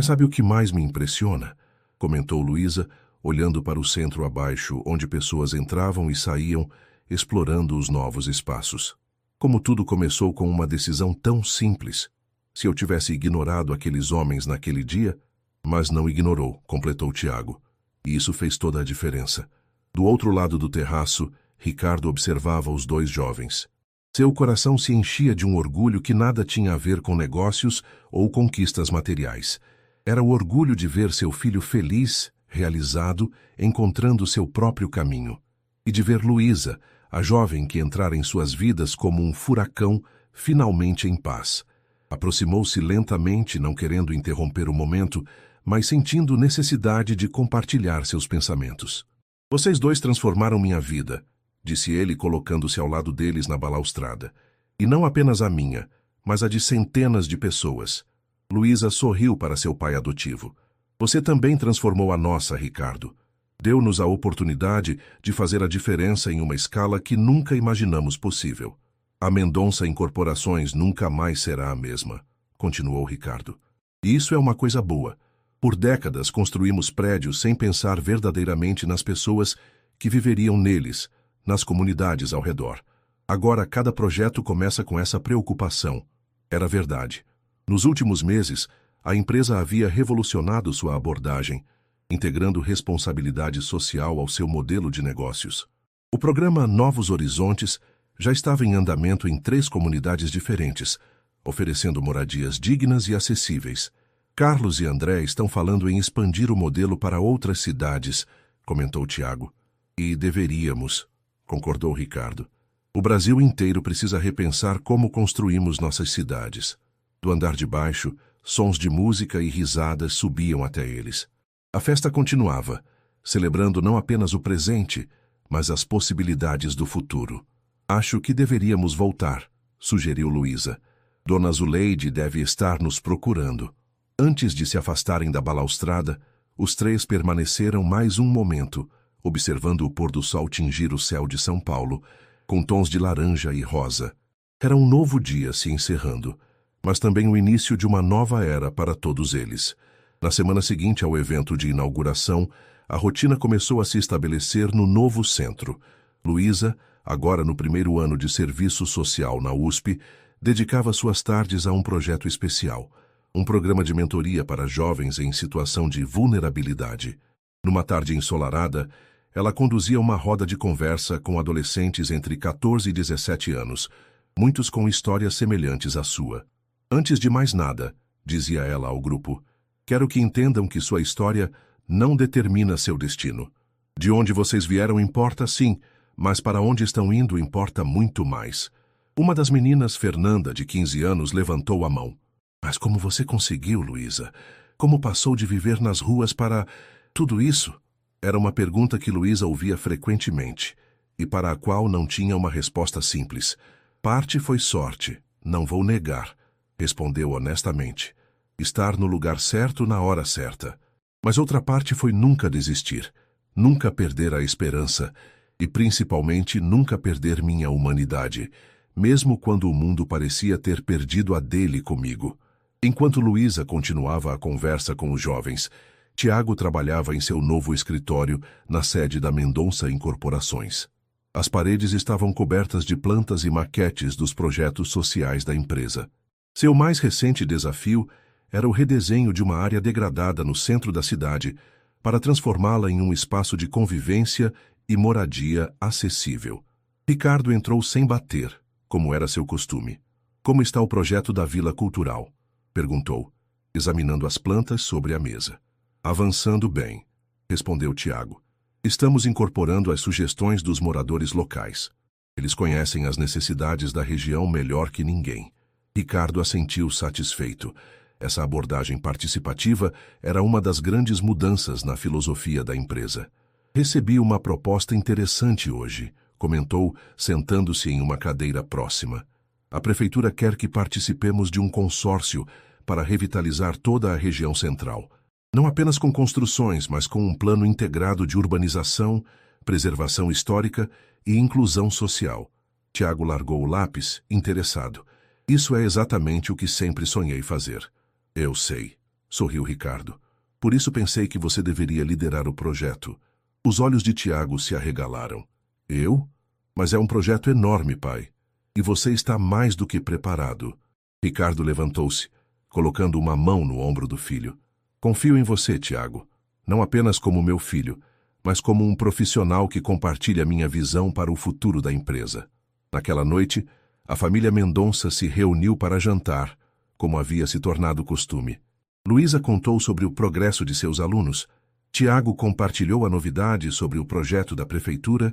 Sabe o que mais me impressiona? Comentou Luísa, olhando para o centro abaixo, onde pessoas entravam e saíam, explorando os novos espaços. Como tudo começou com uma decisão tão simples. Se eu tivesse ignorado aqueles homens naquele dia, mas não ignorou, completou Tiago. E isso fez toda a diferença. Do outro lado do terraço, Ricardo observava os dois jovens. Seu coração se enchia de um orgulho que nada tinha a ver com negócios ou conquistas materiais. Era o orgulho de ver seu filho feliz, realizado, encontrando seu próprio caminho. E de ver Luísa, a jovem que entrara em suas vidas como um furacão, finalmente em paz. Aproximou-se lentamente, não querendo interromper o momento, mas sentindo necessidade de compartilhar seus pensamentos. Vocês dois transformaram minha vida, disse ele, colocando-se ao lado deles na balaustrada. E não apenas a minha, mas a de centenas de pessoas. Luísa sorriu para seu pai adotivo. Você também transformou a nossa, Ricardo. Deu-nos a oportunidade de fazer a diferença em uma escala que nunca imaginamos possível. A Mendonça Incorporações nunca mais será a mesma, continuou Ricardo. E isso é uma coisa boa. Por décadas construímos prédios sem pensar verdadeiramente nas pessoas que viveriam neles, nas comunidades ao redor. Agora cada projeto começa com essa preocupação. Era verdade. Nos últimos meses, a empresa havia revolucionado sua abordagem, integrando responsabilidade social ao seu modelo de negócios. O programa Novos Horizontes já estava em andamento em 3 comunidades diferentes, oferecendo moradias dignas e acessíveis. Carlos e André estão falando em expandir o modelo para outras cidades, comentou Tiago. E deveríamos, concordou Ricardo. O Brasil inteiro precisa repensar como construímos nossas cidades. Do andar de baixo, sons de música e risadas subiam até eles. A festa continuava, celebrando não apenas o presente, mas as possibilidades do futuro. Acho que deveríamos voltar, sugeriu Luísa. Dona Zuleide deve estar nos procurando. Antes de se afastarem da balaustrada, os três permaneceram mais um momento, observando o pôr do sol tingir o céu de São Paulo, com tons de laranja e rosa. Era um novo dia se encerrando, mas também o início de uma nova era para todos eles. Na semana seguinte ao evento de inauguração, a rotina começou a se estabelecer no novo centro. Luísa, agora no primeiro ano de serviço social na USP, dedicava suas tardes a um projeto especial, um programa de mentoria para jovens em situação de vulnerabilidade. Numa tarde ensolarada, ela conduzia uma roda de conversa com adolescentes entre 14 e 17 anos, muitos com histórias semelhantes à sua. Antes de mais nada, dizia ela ao grupo, quero que entendam que sua história não determina seu destino. De onde vocês vieram importa sim, mas para onde estão indo importa muito mais. Uma das meninas, Fernanda, de 15 anos, levantou a mão. Mas como você conseguiu, Luísa? Como passou de viver nas ruas para tudo isso? Era uma pergunta que Luísa ouvia frequentemente, e para a qual não tinha uma resposta simples. Parte foi sorte, não vou negar, respondeu honestamente. Estar no lugar certo na hora certa. Mas outra parte foi nunca desistir, nunca perder a esperança, e principalmente nunca perder minha humanidade, mesmo quando o mundo parecia ter perdido a dele comigo. Enquanto Luísa continuava a conversa com os jovens, Tiago trabalhava em seu novo escritório na sede da Mendonça Incorporações. As paredes estavam cobertas de plantas e maquetes dos projetos sociais da empresa. Seu mais recente desafio era o redesenho de uma área degradada no centro da cidade para transformá-la em um espaço de convivência e moradia acessível. Ricardo entrou sem bater, como era seu costume. Como está o projeto da Vila Cultural? Perguntou, examinando as plantas sobre a mesa. Avançando bem, respondeu Tiago. Estamos incorporando as sugestões dos moradores locais. Eles conhecem as necessidades da região melhor que ninguém. Ricardo assentiu satisfeito. Essa abordagem participativa era uma das grandes mudanças na filosofia da empresa. Recebi uma proposta interessante hoje, comentou, sentando-se em uma cadeira próxima. A prefeitura quer que participemos de um consórcio para revitalizar toda a região central. Não apenas com construções, mas com um plano integrado de urbanização, preservação histórica e inclusão social. Tiago largou o lápis, interessado. Isso é exatamente o que sempre sonhei fazer. Eu sei, sorriu Ricardo. Por isso pensei que você deveria liderar o projeto. Os olhos de Tiago se arregalaram. Eu? Mas é um projeto enorme, pai. E você está mais do que preparado. Ricardo levantou-se, colocando uma mão no ombro do filho. Confio em você, Tiago. Não apenas como meu filho, mas como um profissional que compartilha minha visão para o futuro da empresa. Naquela noite, a família Mendonça se reuniu para jantar, como havia se tornado costume. Luísa contou sobre o progresso de seus alunos, Tiago compartilhou a novidade sobre o projeto da prefeitura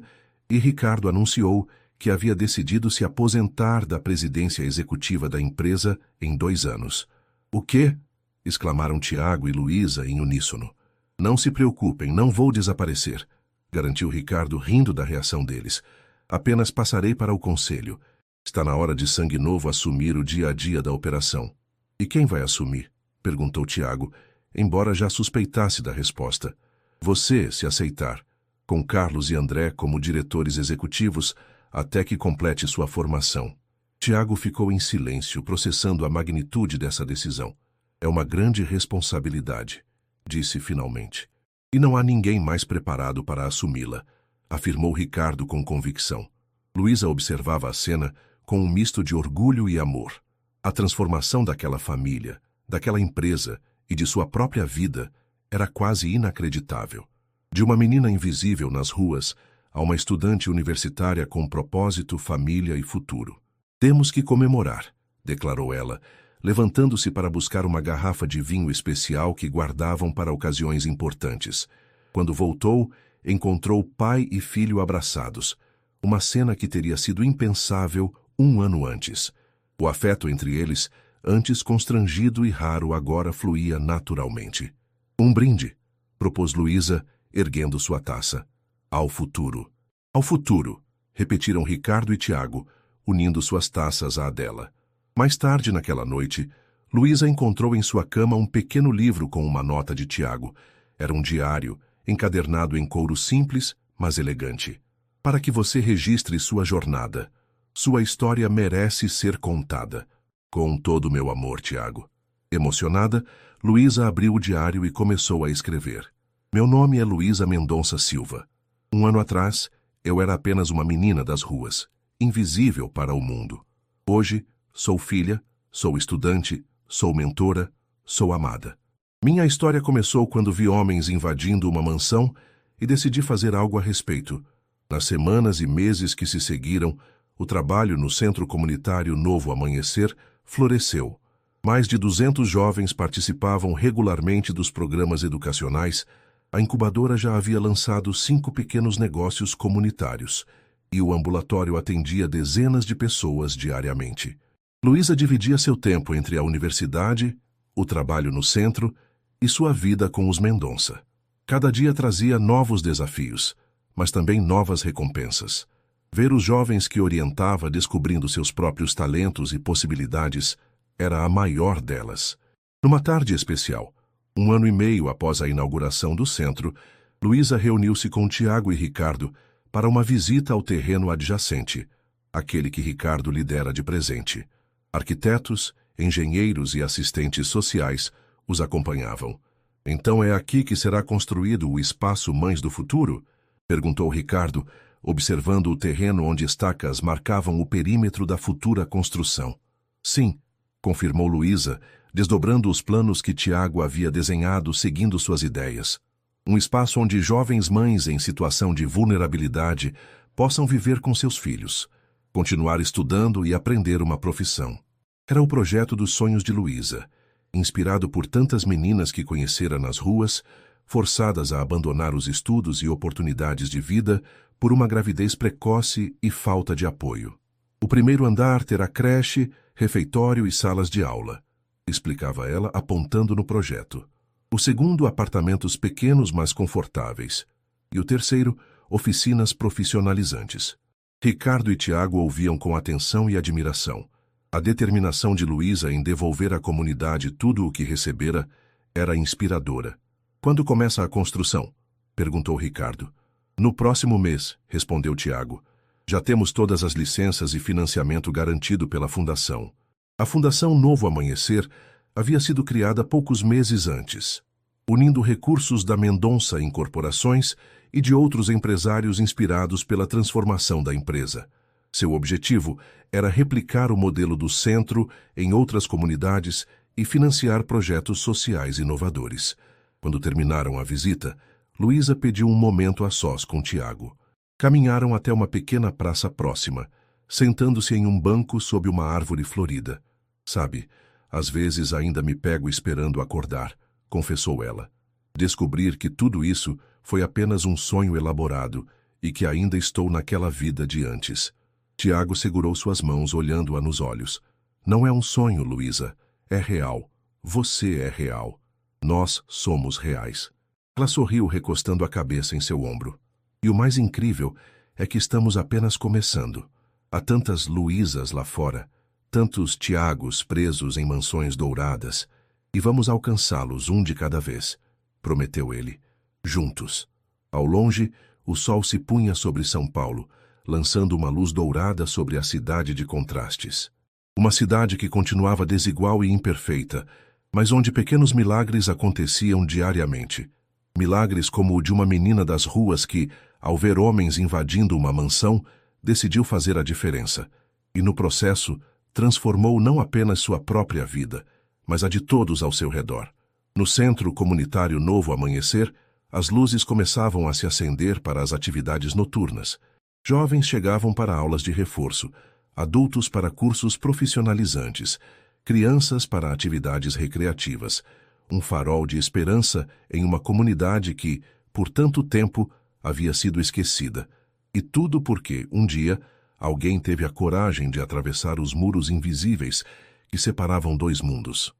e Ricardo anunciou que havia decidido se aposentar da presidência executiva da empresa em 2 anos. O quê? Exclamaram Tiago e Luísa em uníssono. Não se preocupem, não vou desaparecer, garantiu Ricardo rindo da reação deles. Apenas passarei para o conselho. Está na hora de Sangue Novo assumir o dia a dia da operação. E quem vai assumir? Perguntou Tiago, embora já suspeitasse da resposta. Você, se aceitar, com Carlos e André como diretores executivos, até que complete sua formação. Tiago ficou em silêncio, processando a magnitude dessa decisão. É uma grande responsabilidade, disse finalmente. E não há ninguém mais preparado para assumi-la, afirmou Ricardo com convicção. Luísa observava a cena com um misto de orgulho e amor. A transformação daquela família, daquela empresa e de sua própria vida era quase inacreditável. De uma menina invisível nas ruas a uma estudante universitária com propósito, família e futuro. Temos que comemorar, declarou ela, levantando-se para buscar uma garrafa de vinho especial que guardavam para ocasiões importantes. Quando voltou, encontrou pai e filho abraçados, uma cena que teria sido impensável 1 ano antes. O afeto entre eles, antes constrangido e raro, agora fluía naturalmente. Um brinde, propôs Luísa, erguendo sua taça. Ao futuro. Ao futuro, repetiram Ricardo e Tiago, unindo suas taças à dela. Mais tarde naquela noite, Luísa encontrou em sua cama um pequeno livro com uma nota de Tiago. Era um diário, encadernado em couro simples, mas elegante. Para que você registre sua jornada. Sua história merece ser contada. Com todo o meu amor, Tiago. Emocionada, Luísa abriu o diário e começou a escrever. Meu nome é Luísa Mendonça Silva. 1 ano atrás, eu era apenas uma menina das ruas, invisível para o mundo. Hoje, sou filha, sou estudante, sou mentora, sou amada. Minha história começou quando vi homens invadindo uma mansão e decidi fazer algo a respeito. Nas semanas e meses que se seguiram, o trabalho no Centro Comunitário Novo Amanhecer floresceu. Mais de 200 jovens participavam regularmente dos programas educacionais. A incubadora já havia lançado 5 pequenos negócios comunitários e o ambulatório atendia dezenas de pessoas diariamente. Luísa dividia seu tempo entre a universidade, o trabalho no centro e sua vida com os Mendonça. Cada dia trazia novos desafios, mas também novas recompensas. Ver os jovens que orientava descobrindo seus próprios talentos e possibilidades era a maior delas. Numa tarde especial, 1 ano e meio após a inauguração do centro, Luísa reuniu-se com Tiago e Ricardo para uma visita ao terreno adjacente, aquele que Ricardo lhe dera de presente. Arquitetos, engenheiros e assistentes sociais os acompanhavam. Então é aqui que será construído o Espaço Mães do Futuro? Perguntou Ricardo, observando o terreno onde estacas marcavam o perímetro da futura construção. Sim, confirmou Luísa, desdobrando os planos que Tiago havia desenhado seguindo suas ideias. Um espaço onde jovens mães em situação de vulnerabilidade possam viver com seus filhos, continuar estudando e aprender uma profissão. Era o projeto dos sonhos de Luísa, inspirado por tantas meninas que conhecera nas ruas, forçadas a abandonar os estudos e oportunidades de vida por uma gravidez precoce e falta de apoio. O primeiro andar terá creche, refeitório e salas de aula, explicava ela, apontando no projeto. O segundo, apartamentos pequenos, mas confortáveis. E o terceiro, oficinas profissionalizantes. Ricardo e Tiago ouviam com atenção e admiração. A determinação de Luísa em devolver à comunidade tudo o que recebera era inspiradora. Quando começa a construção? Perguntou Ricardo. No próximo mês, respondeu Tiago. Já temos todas as licenças e financiamento garantido pela Fundação. A Fundação Novo Amanhecer havia sido criada poucos meses antes, unindo recursos da Mendonça Incorporações e de outros empresários inspirados pela transformação da empresa. Seu objetivo era replicar o modelo do centro em outras comunidades e financiar projetos sociais inovadores. Quando terminaram a visita, Luísa pediu um momento a sós com Tiago. Caminharam até uma pequena praça próxima, sentando-se em um banco sob uma árvore florida. Sabe, às vezes ainda me pego esperando acordar, confessou ela. Descobrir que tudo isso foi apenas um sonho elaborado e que ainda estou naquela vida de antes. Tiago segurou suas mãos, olhando-a nos olhos. Não é um sonho, Luísa. É real. Você é real. Nós somos reais. Ela sorriu, recostando a cabeça em seu ombro. E o mais incrível é que estamos apenas começando. Há tantas Luísas lá fora, tantos Tiagos presos em mansões douradas, e vamos alcançá-los um de cada vez, prometeu ele. Juntos. Ao longe, o sol se punha sobre São Paulo, lançando uma luz dourada sobre a cidade de contrastes. Uma cidade que continuava desigual e imperfeita, mas onde pequenos milagres aconteciam diariamente. Milagres como o de uma menina das ruas que, ao ver homens invadindo uma mansão, decidiu fazer a diferença. E no processo, transformou não apenas sua própria vida, mas a de todos ao seu redor. No Centro Comunitário Novo Amanhecer, as luzes começavam a se acender para as atividades noturnas. Jovens chegavam para aulas de reforço, adultos para cursos profissionalizantes, crianças para atividades recreativas, um farol de esperança em uma comunidade que, por tanto tempo, havia sido esquecida. E tudo porque, um dia, alguém teve a coragem de atravessar os muros invisíveis que separavam dois mundos.